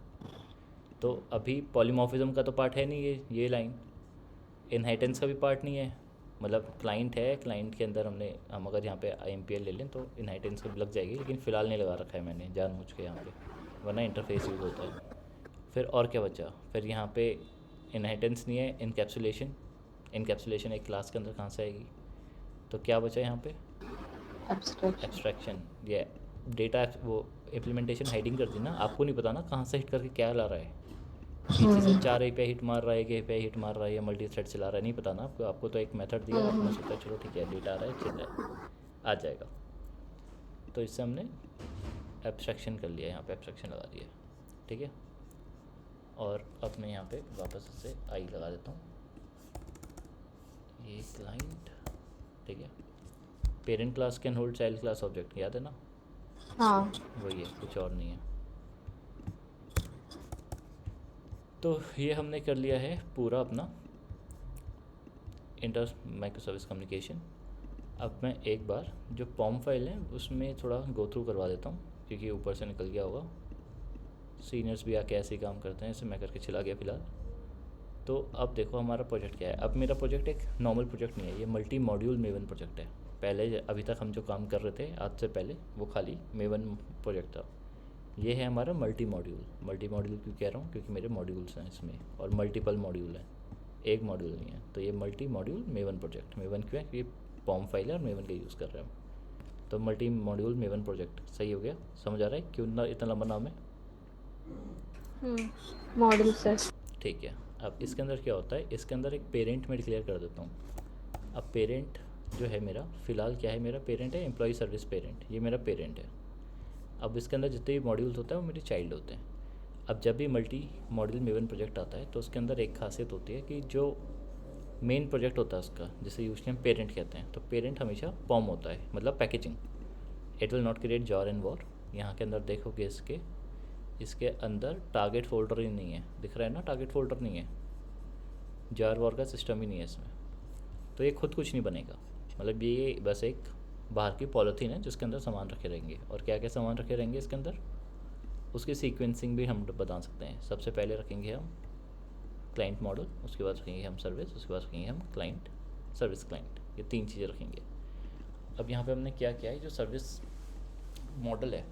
तो अभी पॉलीमॉर्फिज्म का तो पार्ट है नहीं ये लाइन, इनहेरिटेंस का भी पार्ट नहीं है। मतलब क्लाइंट है, क्लाइंट के अंदर हम अगर यहाँ पे IMPL ले लें तो इनहेरिटेंस का भी लग जाएगी, लेकिन फ़िलहाल नहीं लगा रखा है मैंने जानबूझ के यहाँ पे, वरना इंटरफेस यूज़ होता है। फिर और क्या बचा? फिर यहाँ पे इनहेरिटेंस नहीं है, इनकैप्सुलेशन एक क्लास के अंदर कहाँ से आएगी? तो क्या बचा यहाँ पे? एब्स्ट्रैक्शन। एब्स्ट्रैक्शन। ये डेटा वो इम्प्लीमेंटेशन हाइडिंग कर दी ना, आपको नहीं पता ना कहाँ से हिट करके क्या ला रहा है, पीछे से 4 API हिट मार रहा है, एक API हिट मार रहा है, या मल्टी थ्रेड चला रहा है, नहीं पता ना आपको। आपको तो एक मेथड दिया, आपने सोचा चलो ठीक है डेटा आ रहा है, चल रहा है, आ जाएगा। तो इससे हमने एब्स्ट्रैक्शन कर लिया, यहाँ पे एब्स्ट्रैक्शन लगा दिया, ठीक है। और अब मैं यहाँ पे वापस से आई लगा देता हूँ, ये क्लाइंट, ठीक है। Parent class can hold child class object, याद है ना? हाँ। वही है, कुछ और नहीं है। तो ये हमने कर लिया है पूरा अपना इंटर माइक्रो सर्विस कम्युनिकेशन। अब मैं एक बार जो पॉम फाइल है उसमें थोड़ा गो थ्रू करवा देता हूँ, क्योंकि ऊपर से निकल गया होगा, सीनियर्स भी आके ऐसे ही काम करते हैं, इसे मैं करके चला गया फ़िलहाल। तो अब देखो हमारा प्रोजेक्ट क्या है। अब मेरा प्रोजेक्ट एक नॉर्मल प्रोजेक्ट नहीं है, ये मल्टी मॉड्यूल मेवन प्रोजेक्ट है। पहले अभी तक हम जो काम कर रहे थे आज से पहले, वो खाली मेवन प्रोजेक्ट था। ये है हमारा मल्टी मॉड्यूल। मल्टी मॉड्यूल क्यों कह रहा हूँ? क्योंकि मेरे मॉड्यूल्स हैं इसमें, और मल्टीपल मॉड्यूल हैं, एक मॉड्यूल नहीं है। तो ये multi module maven project. Maven क्यों है? क्योंकि पॉम फाइल है और मेवन का यूज़ कर रहे हैं हम। तो मल्टी मॉड्यूल मेवन प्रोजेक्ट, सही हो गया? समझ आ रहा है क्यों ना इतना लंबा नाम है? Model sir. ठीक है। अब इसके अंदर क्या होता है, इसके अंदर एक पेरेंट मैं डिक्लेयर कर देता हूँ। अब पेरेंट जो है मेरा, फ़िलहाल क्या है, मेरा पेरेंट है एम्प्लॉय सर्विस पेरेंट, ये मेरा पेरेंट है। अब इसके अंदर जितने भी मॉड्यूल्स होते हैं वो मेरे चाइल्ड होते हैं। अब जब भी मल्टी मॉड्यूल मेवन प्रोजेक्ट आता है तो उसके अंदर एक खासियत होती है कि जो मेन प्रोजेक्ट होता है उसका, जिसे यूजली हम पेरेंट कहते हैं, तो पेरेंट हमेशा पॉम होता है, मतलब packaging. It will not create jar and war. यहाँ के अंदर देखोगे इसके अंदर टारगेट फोल्डर ही नहीं है, दिख रहा है ना, टारगेट फोल्डर नहीं है, जार वॉर का सिस्टम ही नहीं है इसमें। तो ये खुद कुछ नहीं बनेगा, मतलब ये बस एक बाहर की पॉलिथीन है जिसके अंदर सामान रखे रहेंगे। और क्या क्या सामान रखे रहेंगे इसके अंदर, उसकी सीक्वेंसिंग भी हम बता सकते हैं। सबसे पहले रखेंगे हम क्लाइंट मॉडल, उसके बाद रखेंगे हम सर्विस, उसके बाद रखेंगे हम क्लाइंट सर्विस क्लाइंट, ये 3 चीज़ें रखेंगे। अब यहाँ पे हमने क्या किया है, जो सर्विस मॉडल है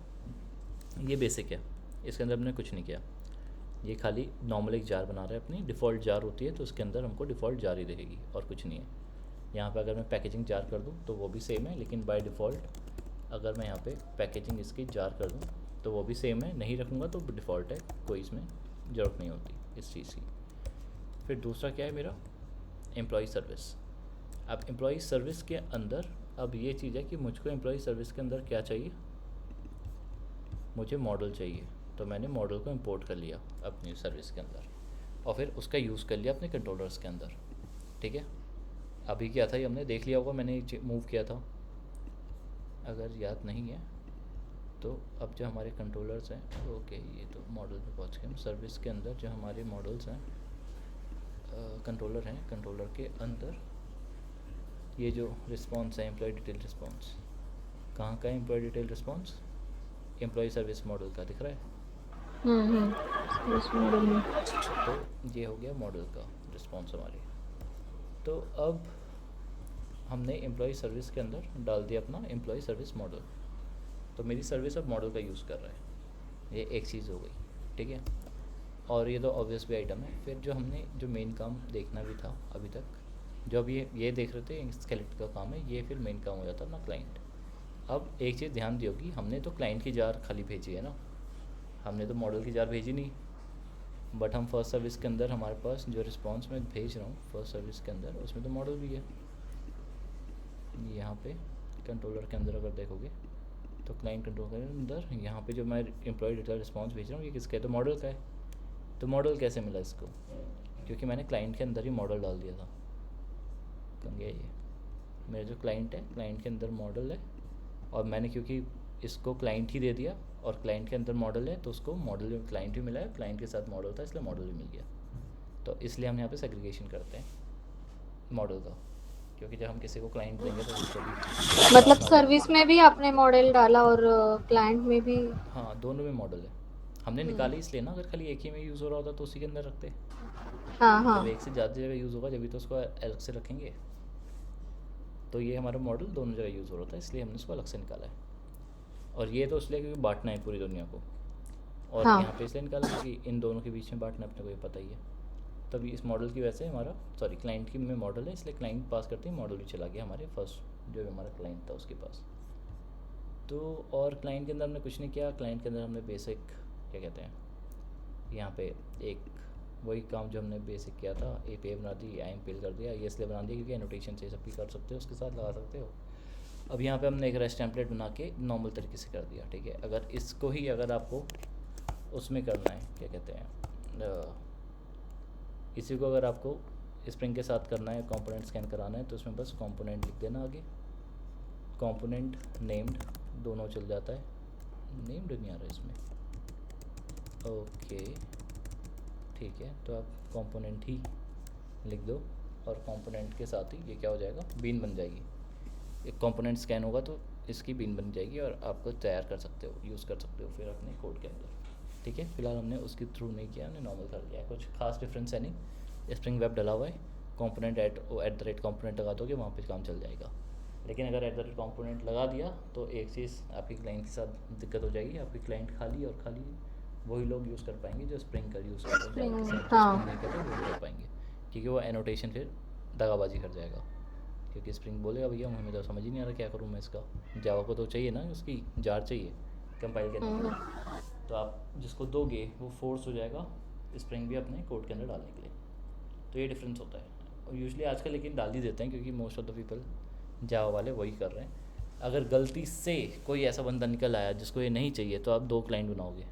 ये बेसिक है, इसके अंदर हमने कुछ नहीं किया। ये खाली नॉर्मल एक जार बना रहे हैं अपनी, डिफ़ॉल्ट जार होती है तो उसके अंदर हमको डिफ़ॉल्ट जार ही रहेगी और कुछ नहीं है। यहाँ पे अगर मैं पैकेजिंग जार कर दूँ तो वो भी सेम है, लेकिन बाय डिफ़ॉल्ट अगर मैं यहाँ पे पैकेजिंग इसकी जार कर दूँ तो वो भी सेम है, नहीं रखूँगा तो डिफ़ॉल्ट है, कोई इसमें ज़रूरत नहीं होती इस चीज़ की। फिर दूसरा क्या है मेरा, एम्प्लॉय सर्विस। अब एम्प्लॉय सर्विस के अंदर अब ये चीज़ है कि मुझको एम्प्लॉय सर्विस के अंदर क्या चाहिए, मुझे मॉडल चाहिए। तो मैंने मॉडल को इंपोर्ट कर लिया अपनी सर्विस के अंदर और फिर उसका यूज़ कर लिया अपने कंट्रोलर्स के अंदर, ठीक है। अभी क्या था ये हमने देख लिया होगा, मैंने मूव किया था, अगर याद नहीं है तो। अब जो हमारे कंट्रोलर्स हैं, ओके ये तो मॉडल पे पहुंच गए हम। सर्विस के अंदर जो हमारे मॉडल्स हैं, कंट्रोलर हैं, कंट्रोलर के अंदर ये जो रिस्पॉन्स है एम्प्लॉय डिटेल रिस्पॉन्स, कहाँ का है employee detail response, employee service model का दिख रहा है। इस मॉडल में तो ये हो गया मॉडल का रिस्पॉन्स हमारे। तो अब हमने एम्प्लॉय सर्विस के अंदर डाल दिया अपना एम्प्लॉय सर्विस मॉडल, तो मेरी सर्विस अब मॉडल का यूज़ कर रहा है, ये एक चीज़ हो गई, ठीक है। और ये तो ऑब्वियस भी आइटम है। फिर जो हमने जो मेन काम देखना भी था अभी तक, जो अभी ये देख रहे थे स्केलेट का काम है, ये फिर मेन काम हो जाता अपना क्लाइंट। अब एक चीज़ ध्यान दी होगी, हमने तो क्लाइंट की जार खाली भेजी है ना, हमने तो मॉडल की जार भेजी नहीं। बट हम फर्स्ट सर्विस के अंदर हमारे पास जो रिस्पॉन्स मैं भेज रहा हूँ फर्स्ट सर्विस के अंदर, उसमें तो मॉडल भी है। यहाँ पे कंट्रोलर के अंदर अगर देखोगे तो क्लाइंट कंट्रोल के अंदर यहाँ पे जो मैं एम्प्लॉय डेटा रिस्पॉन्स भेज रहा हूँ ये किसका है, तो मॉडल का है। तो मॉडल कैसे मिला इसको, क्योंकि मैंने क्लाइंट के अंदर ही मॉडल डाल दिया था। कहाँ गया ये, मेरा जो क्लाइंट है, क्लाइंट के अंदर मॉडल है, और मैंने क्योंकि इसको क्लाइंट ही दे दिया और क्लाइंट के अंदर मॉडल है तो उसको मॉडल में क्लाइंट भी मिला है, क्लाइंट के साथ मॉडल था इसलिए मॉडल भी मिल गया। तो इसलिए हम यहाँ पे सेग्रीगेशन करते हैं मॉडल का, क्योंकि जब हम किसी को क्लाइंट देंगे तो उसको भी मतलब सर्विस में भी आपने मॉडल डाला और क्लाइंट में भी। हाँ, दोनों में मॉडल है। हमने निकाले इसलिए ना, अगर खाली एक ही में यूज़ हो रहा होता तो उसी के अंदर रखते। हाँ जब एक से ज़्यादा जगह यूज़ होगा जब भी तो उसको अलग से रखेंगे। तो ये हमारा मॉडल दोनों जगह यूज़ हो रहा था इसलिए हमने उसको अलग से निकाला है। और ये तो इसलिए क्योंकि बांटना है पूरी दुनिया को, और हाँ। यहाँ पे इसलिए निकाला क्योंकि इन दोनों के बीच में बांटना अपने को ये पता ही है। तभी इस मॉडल की वजह से हमारा सॉरी क्लाइंट की में मॉडल है, इसलिए क्लाइंट पास करते ही मॉडल भी चला गया हमारे फर्स्ट जो हमारा क्लाइंट था उसके पास। तो और क्लाइंट के अंदर हमने कुछ नहीं किया, क्लाइंट के अंदर हमने बेसिक क्या कहते हैं यहाँ पे एक वही काम जो हमने बेसिक किया था, एपीआई बना दी, आईएमपीएल कर दिया, ये इसलिए बना दिया क्योंकि एनोटेशन से सब भी कर सकते हो, उसके साथ लगा सकते हो। अब यहाँ पे हमने एक रेस्ट टेम्पलेट बना के नॉर्मल तरीके से कर दिया, ठीक है। अगर इसको ही अगर आपको उसमें करना है क्या कहते हैं इसी को अगर आपको स्प्रिंग के साथ करना है, कंपोनेंट स्कैन कराना है, तो उसमें बस कंपोनेंट लिख देना आगे, कंपोनेंट नेम्ड दोनों चल जाता है, नेम्ड नहीं आ रहा इसमें, ओके ठीक है। तो आप कंपोनेंट ही लिख दो और कंपोनेंट के साथ ही ये क्या हो जाएगा, बीन बन जाएगी। एक कंपोनेंट स्कैन होगा तो इसकी बीन बन जाएगी और आपको तैयार कर सकते हो, यूज़ कर सकते हो फिर अपने कोड के अंदर, ठीक है। फिलहाल हमने उसके थ्रू नहीं किया, हमने नॉर्मल कर लिया है, कुछ खास डिफरेंस है नहीं। स्प्रिंग वेब डला हुआ है, component at the rate component लगा दोगे वहाँ पे काम चल जाएगा। लेकिन अगर एट द रेट कंपोनेंट लगा दिया तो एक चीज़ आपकी क्लाइंट के साथ दिक्कत हो जाएगी, आपकी क्लाइंट खाली और खाली वही लोग यूज़ कर पाएंगे जो स्प्रिंग का यूज़ करते हैं, जावा के साथ जो हाँ। स्प्रिंग नहीं करते वो नहीं कर पाएंगे, क्योंकि वो एनोटेशन फिर दगाबाजी कर जाएगा। क्योंकि स्प्रिंग बोलेगा भैया हमें तो समझ ही नहीं आ रहा क्या करूँ मैं इसका, जावा को तो चाहिए ना उसकी जार चाहिए कंपाइल करने के लिए, तो आप जिसको दोगे वो फोर्स हो जाएगा स्प्रिंग भी अपने कोड के अंदर डालने के लिए। तो ये डिफरेंस होता है, और यूजुअली आजकल लेकिन डाल ही देते हैं क्योंकि मोस्ट ऑफ द पीपल जावा वाले वही कर रहे हैं। अगर गलती से कोई ऐसा बंदा निकल आया जिसको ये नहीं चाहिए तो आप 2 क्लाइंट बनाओगे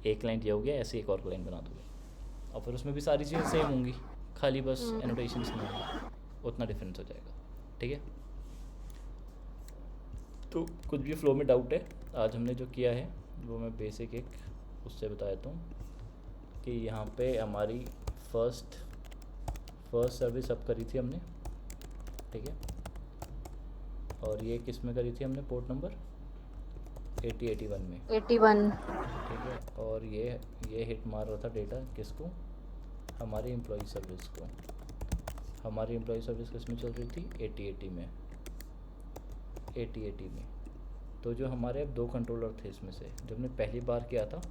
एक क्लाइंट ये हो गया, ऐसे एक और क्लाइंट बना दोगे और फिर उसमें भी सारी चीज़ें सेम होंगी, खाली बस एनोटेशंस नहीं होंगे, उतना डिफरेंस हो जाएगा, ठीक है। तो कुछ भी फ्लो में डाउट है, आज हमने जो किया है वो मैं बेसिक एक उससे बता देता हूँ कि यहाँ पे हमारी फर्स्ट सर्विस अब करी थी हमने, ठीक है। और ये किस में करी थी हमने, पोर्ट नंबर 8081 में, 81। ठीक है। और ये हिट मार रहा था डेटा किसको, हमारी एम्प्लॉय सर्विस को। हमारी एम्प्लॉय सर्विस किस में चल रही थी, 8080 में, 8080 में। तो जो हमारे अब 2 कंट्रोलर थे इसमें से, जो हमने पहली बार किया था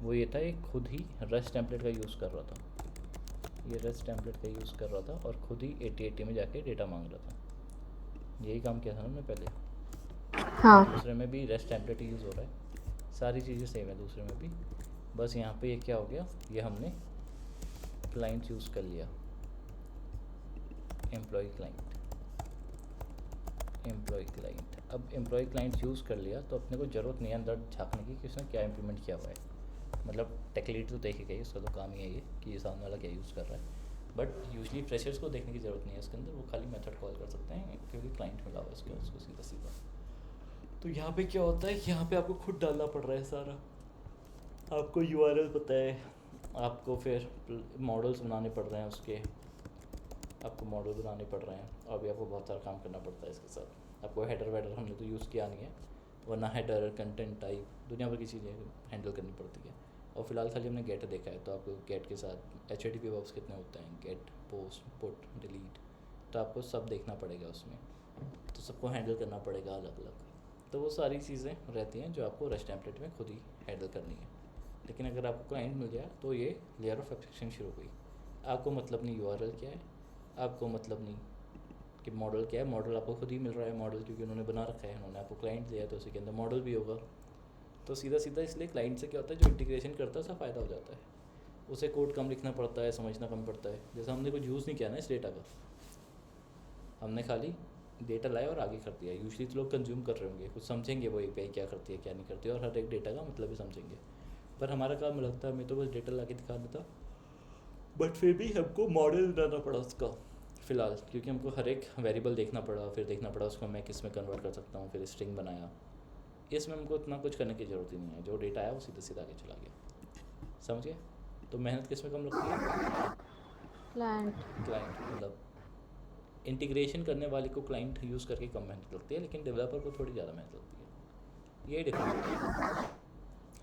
वो ये था, एक खुद ही रेस्ट टेम्पलेट का यूज़ कर रहा था, ये रेस्ट टेम्पलेट का यूज़ कर रहा था और ख़ुद ही 8080 में जाके डेटा मांग रहा था, यही काम किया था ना हमने पहले। हाँ। दूसरे में भी रेस्ट टेम्पलेट यूज़ हो रहा है, सारी चीज़ें सेम है दूसरे में भी, बस यहाँ पे ये क्या हो गया, ये हमने क्लाइंट यूज़ कर लिया, एम्प्लॉय क्लाइंट। अब एम्प्लॉय क्लाइंट यूज़ कर लिया तो अपने को ज़रूरत नहीं है अंदर झाँकने की कि उसने क्या इम्प्लीमेंट किया हुआ है, मतलब टेक लीड तो देखेगा ही, उसका तो काम ही है ये कि ये सामने वाला क्या यूज़ कर रहा है, बट यूजली फ्रेशर्स को देखने की ज़रूरत नहीं है इसके अंदर, वो खाली मेथड कॉल कर सकते हैं क्योंकि क्लाइंट मिला हुआ है उसको सीधा सीधा। तो यहाँ पे क्या होता है, यहाँ पे आपको खुद डालना पड़ रहा है सारा, आपको यूआरएल पता है, आपको फिर मॉडल्स बनाने पड़ रहे हैं उसके, आपको मॉडल बनाने पड़ रहे हैं, और भी आपको बहुत सारा काम करना पड़ता है इसके साथ। आपको हेडर वेडर हमने तो यूज़ किया नहीं है, वरना हेडर कंटेंट टाइप दुनिया भर की चीज़ें हैंडल करनी पड़ती है। और फिलहाल खाली हमने गेट देखा है, तो आपको गेट के साथ HTTP वर्क्स कितने होते हैं, गेट, पोस्ट, पुट, डिलीट, तो आपको सब देखना पड़ेगा उसमें, तो सबको हैंडल करना पड़ेगा अलग अलग। तो वो सारी चीज़ें रहती हैं जो आपको रेस्ट टेम्पलेट में खुद ही हैंडल करनी है। लेकिन अगर आपको क्लाइंट मिल जाए तो ये लेयर ऑफ एब्स्ट्रैक्शन शुरू हुई, आपको मतलब नहीं URL क्या है, आपको मतलब नहीं कि मॉडल क्या है, मॉडल आपको खुद ही मिल रहा है, मॉडल क्योंकि उन्होंने बना रखा है, उन्होंने आपको क्लाइंट दिया है तो उसी के अंदर मॉडल भी होगा। तो सीधा सीधा इसलिए क्लाइंट से क्या होता है, जो इंटीग्रेशन करता है उसका फ़ायदा हो जाता है, उसे कोड कम लिखना पड़ता है, समझना कम पड़ता है। जैसे हमने कुछ यूज़ नहीं किया ना इस डेटा का, हमने खाली डेटा लाया और आगे कर दिया। यूजली तो लोग कंज्यूम कर रहे होंगे, कुछ समझेंगे वो API क्या करती है क्या नहीं करती है, और हर एक डेटा का मतलब भी समझेंगे, पर हमारा काम लगता है हमें तो बस डेटा ला के दिखाना था, बट फिर भी हमको मॉडल बनाना पड़ा उसका फ़िलहाल, क्योंकि हमको हर एक वेरिएबल देखना पड़ा, फिर देखना पड़ा उसको मैं किस में कन्वर्ट कर सकता हूँ, फिर स्ट्रिंग बनाया। इसमें हमको इतना कुछ करने की ज़रूरत ही नहीं है, जो डेटा आया वो सीधा सीधा आगे चला गया, समझ गए। तो मेहनत किस में कम लगती है, क्लाइंट मतलब इंटीग्रेशन करने वाले को क्लाइंट यूज़ करके कम मेहनत लगती है, लेकिन डेवलपर को थोड़ी ज़्यादा मेहनत लगती है, यही डिफरेंस होता है।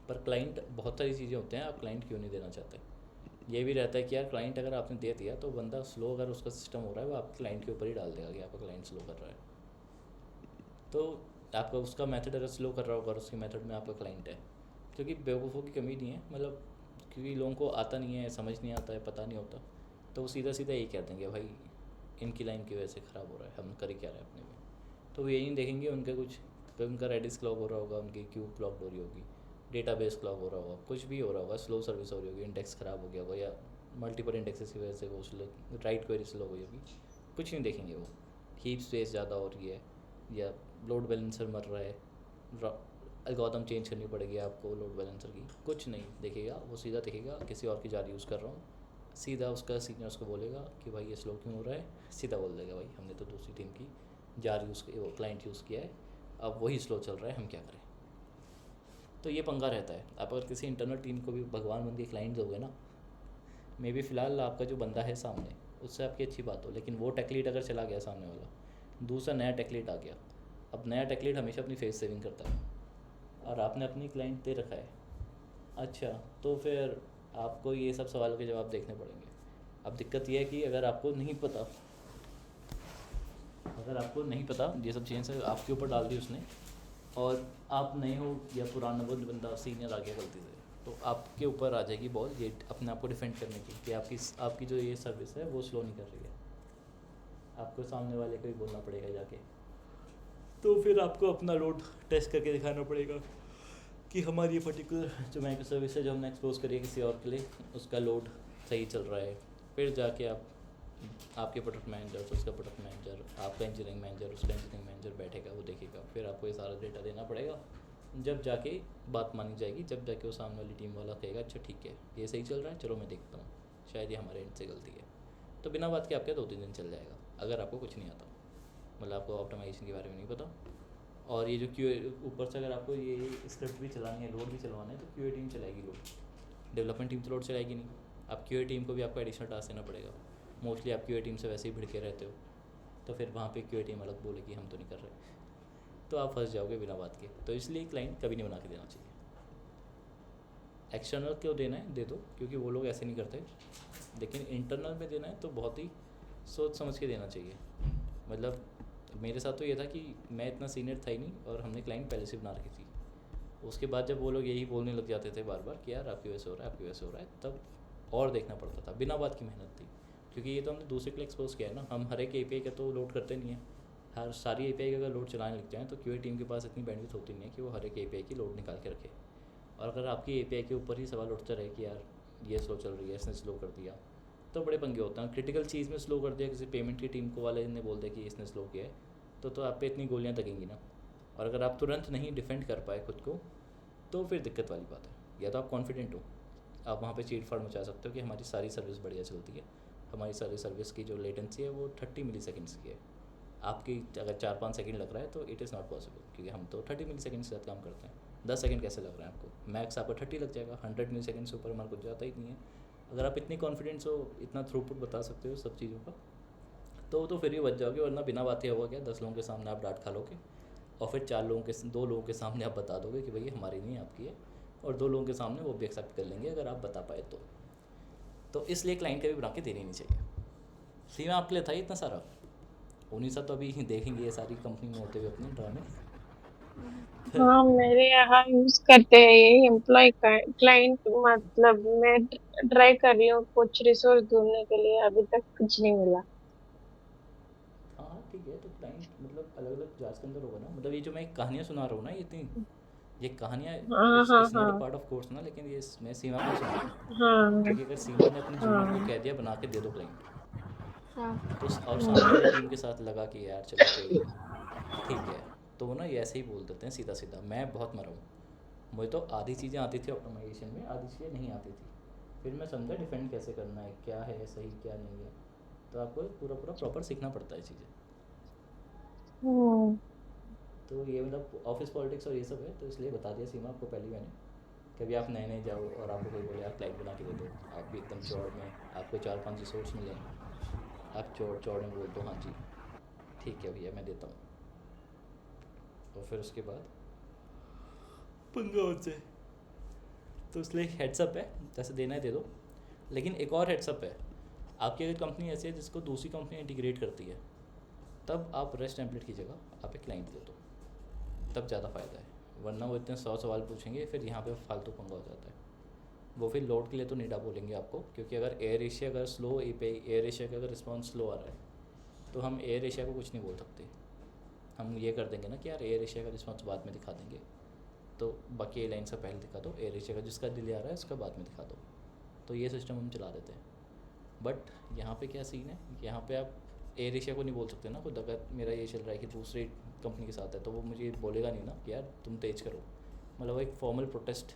पर क्लाइंट बहुत सारी चीज़ें होते हैं, आप क्लाइंट क्यों नहीं देना चाहते, ये भी रहता है कि यार क्लाइंट अगर आपने दे दिया तो बंदा स्लो अगर उसका सिस्टम हो रहा है वो आपके क्लाइंट के ऊपर ही डाल देगा कि आपका क्लाइंट स्लो कर रहा है, तो आपका उसका मेथड अगर स्लो कर रहा होगा और उसके मेथड में आपका क्लाइंट है, क्योंकि बेवकूफ़ों की कमी नहीं है, मतलब क्योंकि लोगों को आता नहीं है, समझ नहीं आता है, पता नहीं होता, तो वो सीधा सीधा यही कहते हैं कि भाई इनकी लाइन की वजह से ख़राब हो रहा है, हम कर ही क्या रहे हैं अपने में। तो वो यही नहीं देखेंगे उनका कुछ, कभी उनका रेडिस क्लॉक हो रहा होगा, उनकी क्यू क्लॉक हो रही होगी, डेटाबेस क्लॉक हो रहा होगा, कुछ भी हो रहा होगा, स्लो सर्विस हो रही होगी, इंडेक्स ख़राब हो गया होगा, या मल्टीपल इंडेक्सेस की वजह से वो स्लो, राइट क्वेरी स्लो हुई होगी। कुछ नहीं देखेंगे वो, हीप स्पेस ज़्यादा हो रही है या लोड बैलेंसर मर रहा है, एल्गोरिथम चेंज करनी पड़ेगी आपको लोड बैलेंसर की, कुछ नहीं देखेगा वो। सीधा देखेगा किसी और की जार यूज़ कर रहा हूँ, सीधा उसका सीनियर उसको बोलेगा कि भाई ये स्लो क्यों हो रहा है, सीधा बोल देगा भाई हमने तो दूसरी टीम की जार यूज़ वो क्लाइंट यूज़ किया है, अब वही स्लो चल रहा है, हम क्या करें। तो ये पंगा रहता है। आप अगर किसी इंटरनल टीम को भी भगवान बन के क्लाइंट दोगे ना, मे बी फ़िलहाल आपका जो बंदा है सामने उससे आपकी अच्छी बात हो, लेकिन वो टेकलीड अगर चला गया सामने वाला, दूसरा नया टेकलीड आ गया, अब नया टेकलीड हमेशा अपनी फेस सेविंग करता है और आपने अपनी क्लाइंट दे रखा है, अच्छा तो फिर आपको ये सब सवालों के जवाब देखने पड़ेंगे। अब दिक्कत यह है कि अगर आपको नहीं पता ये सब चीज़ें आपके ऊपर डाल दी उसने, और आप नए हो या पुराना बंदा सीनियर आ गया गलती से, तो आपके ऊपर आ जाएगी बॉल ये अपने आप को डिफेंड करने की कि आपकी जो ये सर्विस है वो स्लो नहीं कर रही है। आपको सामने वाले को ही बोलना पड़ेगा जाके, तो फिर आपको अपना लोड टेस्ट करके दिखाना पड़ेगा कि हमारी ये पर्टिकुलर जो माइक्रो सर्विस है जो हमने एक्सपोज करी है किसी और के लिए, उसका लोड सही चल रहा है। फिर जाके आपके प्रोडक्ट मैनेजर, उसका प्रोडक्ट मैनेजर, आपका इंजीनियरिंग मैनेजर, उसका इंजीनियरिंग मैनेजर बैठेगा, वो देखेगा, फिर आपको ये सारा डेटा देना पड़ेगा। जब जाके बात मानी जाएगी, जब जाके वो सामने वाली टीम वाला कहेगा अच्छा ठीक है ये सही चल रहा है, चलो मैं देखता हूँ, शायद ये हमारे एंड से गलती है। तो बिना बात के आपके 2-3 दिन चल जाएगा अगर आपको कुछ नहीं आता, मतलब आपको ऑप्टिमाइजेशन के बारे में नहीं पता। और ये जो ऊपर से अगर आपको ये स्क्रिप्ट भी चलानी है, लोड भी चलवाना है, तो क्यूए टीम चलाएगी लोड, डेवलपमेंट टीम तो लोड चलाएगी नहीं। अब क्यूए टीम को भी आपको एडिशनल टास्क देना पड़ेगा। मोस्टली आप क्यूए टीम से वैसे ही भिड़के रहते हो, तो फिर वहाँ पे क्यूए टीम अलग बोलेगी हम तो नहीं कर रहे, तो आप फंस जाओगे बिना बात के। तो इसलिए क्लाइंट कभी नहीं बना के देना चाहिए। एक्सटर्नल क्यों देना है दे दो, क्योंकि वो लोग ऐसे नहीं करते, लेकिन इंटरनल में देना है तो बहुत ही सोच समझ के देना चाहिए। मतलब मेरे साथ तो ये था कि मैं इतना सीनियर था ही नहीं और हमने क्लाइंट पहले से बना रखी थी। उसके बाद जब वो लोग यही बोलने लग जाते थे बार बार कि यार आपकी वजह से हो रहा है, आपकी वजह से हो रहा है, तब और देखना पड़ता था। बिना बात की मेहनत थी, क्योंकि ये तो हमने दूसरे के लिए एक्सपोज किया है ना। हम हर एक एपीआई का तो लोड करते नहीं है, हर सारी एपीआई का अगर लोड चलाने लग जाएँ तो क्यूए टीम के पास इतनी बैंडविड्थ होती नहीं है कि वो हर एक एपीआई की लोड निकाल के रखे। और अगर आपकी एपीआई के ऊपर ही सवाल उठता रहे कि यार ये स्लो चल रही है, इसने स्लो कर दिया, तो बड़े पंगे होते हैं। क्रिटिकल चीज़ में स्लो कर दिया, किसी पेमेंट की टीम को वाले ने बोल दिया कि इसने स्लो किया है, तो आप पे इतनी गोलियां लगेंगी ना। और अगर आप तुरंत नहीं डिफेंड कर पाए खुद को, तो फिर दिक्कत वाली बात है। या तो आप कॉन्फिडेंट हो, आप वहाँ पे चीट फाड़ मचा सकते हो कि हमारी सारी सर्विस बढ़िया चलती है, हमारी सारी सर्विस की जो लेटेंसी है वो 30 मिली सेकेंड्स की है, आपकी अगर 4-5 सेकंड लग रहा है तो इट इज़ नॉट पॉसिबल, क्योंकि हम तो 30 मिली सेकेंड के साथ काम करते हैं। 10 सेकंड कैसे लग रहा है आपको, मैक्स आपको 30 लग जाएगा, 100 मिली सेकेंड से ऊपर हमारे कुछ जाता ही नहीं है। अगर आप इतनी कॉन्फिडेंस हो, इतना थ्रूपुट बता सकते हो सब चीज़ों का, तो फिर ही बच जाओगे। वरना बिना बातें होगा क्या, 10 लोगों के सामने आप डांट खा लोगे और फिर 2 लोगों के सामने आप बता दोगे कि भाई हमारी नहीं आपकी है, और 2 लोगों के सामने वो भी एक्सेप्ट कर लेंगे अगर आप बता पाए तो इसलिए क्लाइंट का भी बना के देनी नहीं चाहिए। सीमा आपके लिए था इतना सारा, उन्हीं सा तो अभी देखेंगे ये सारी कंपनी में होते हुए अपने ड्रामे। हाँ, मेरे यहाँ यूज करते हैं ये एम्प्लॉय क्लाइंट। मतलब मैं ट्राई कर रही हूँ कुछ रिसोर्स ढूंढने के लिए, अभी तक कुछ नहीं मिला। हाँ ठीक है, तो क्लाइंट मतलब अलग अलग जांच के अंदर होगा ना। मतलब ये जो मैं कहानियाँ सुना रहा हूँ ना, ये कहानियाँ, हाँ हाँ इट्स नॉट अ हाँ पार्ट ऑफ कोर्स ना, लेकिन ये मैं सीमा को सुना रहा हूँ। हाँ क्योंकि अगर सीमा ने अपने जूनियर को हाँ कह दिया बना के दे दो क्लाइंट, हाँ तो और सामने वाली टीम के साथ लगा कि यार चलो कोई ठीक है, तो वो ना ये ऐसे ही बोल देते हैं सीधा सीधा। मैं बहुत मरा हूँ, मुझे तो आधी चीज़ें आती थी ऑप्टिमाइजेशन में, आधी चीज़ें नहीं आती थी। फिर मैं समझा डिफेंड कैसे करना है, क्या है सही क्या नहीं है, तो आपको पूरा पूरा प्रॉपर सीखना पड़ता है चीज़ें। हम्म, तो ये मतलब ऑफिस पॉलिटिक्स और ये सब है, तो इसलिए बता दिया सीमा आपको पहले मैंने। कभी आप नए नए जाओ और आपको कोई बोले आप क्लाइंट बना के दे दो, आप भी एकदम चौड़ में, आपको 4-5 रिसोर्स मिले, आप चौड़ चौड़ में बोल दो हाँ जी ठीक है भैया मैं देता हूँ, और फिर उसके बाद पंगा हो जाए। तो इसलिए हेड्सअप है, जैसे देना है दे दो। लेकिन एक और हेड्सअप है, आपकी अगर कंपनी ऐसी है जिसको दूसरी कंपनी इंटीग्रेट करती है, तब आप रेस्ट टेम्पलेट की जगह आप एक क्लाइंट दे दो, तब ज़्यादा फ़ायदा है। वरना वो इतने 100 सवाल पूछेंगे, फिर यहाँ पे फालतू पंगा हो जाता है। वो फिर लोड के लिए तो नीडा बोलेंगे आपको, क्योंकि अगर एयर एशिया का स्लो एपीआई, एयर एशिया का अगर रिस्पॉन्स स्लो आ रहा है तो हम एयर एशिया को कुछ नहीं बोल सकते। हम ये कर देंगे ना कि यार एयर एशिया का रिस्पॉन्स बाद में दिखा देंगे, तो बाकी एयरलाइंस का पहले दिखा दो, एयर एशिया का जिसका डिले आ रहा है उसका बाद में दिखा दो। तो ये सिस्टम हम चला देते हैं। बट यहाँ पे क्या सीन है, यहाँ पे आप एयर एशिया को नहीं बोल सकते ना खुद। अगर मेरा ये चल रहा है कि दूसरी कंपनी के साथ है तो वो मुझे बोलेगा नहीं ना कि यार तुम तेज करो, मतलब वो एक फॉर्मल प्रोटेस्ट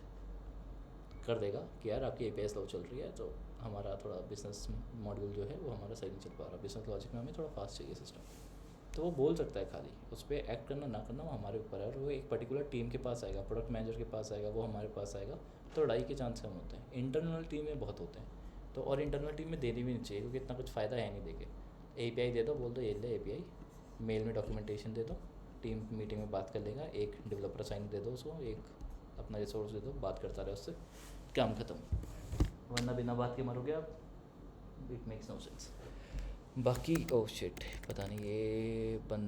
कर देगा कि यार आपकी API स्लो चल रही है, तो हमारा थोड़ा बिजनेस मॉड्यूल जो है वो हमारा सही नहीं चल पा रहा, बिजनेस लॉजिक में हमें थोड़ा फास्ट चाहिए सिस्टम। तो वो बोल सकता है खाली, उस पर एक्ट करना ना करना वो हमारे ऊपर है। और वो एक पर्टिकुलर टीम के पास आएगा, प्रोडक्ट मैनेजर के पास आएगा, वो हमारे पास आएगा, तो लड़ाई के चांस कम होते हैं। इंटरनल टीम में बहुत होते हैं, तो और इंटरनल टीम में देनी भी नहीं चाहिए, क्योंकि इतना कुछ फ़ायदा है नहीं देके। API दे दो, बोल दो ये ले API, मेल में डॉक्यूमेंटेशन दे दो, टीम मीटिंग में बात कर लेगा, एक डेवलपर साइन दे दो उसको, एक अपना रिसोर्स दे दो, बात करता रहे उससे, काम ख़त्म। वरना बिना बात के मरोगे आप, इट मेक्स नो सेंस। बाकी ओह शिट, पता नहीं ये बंद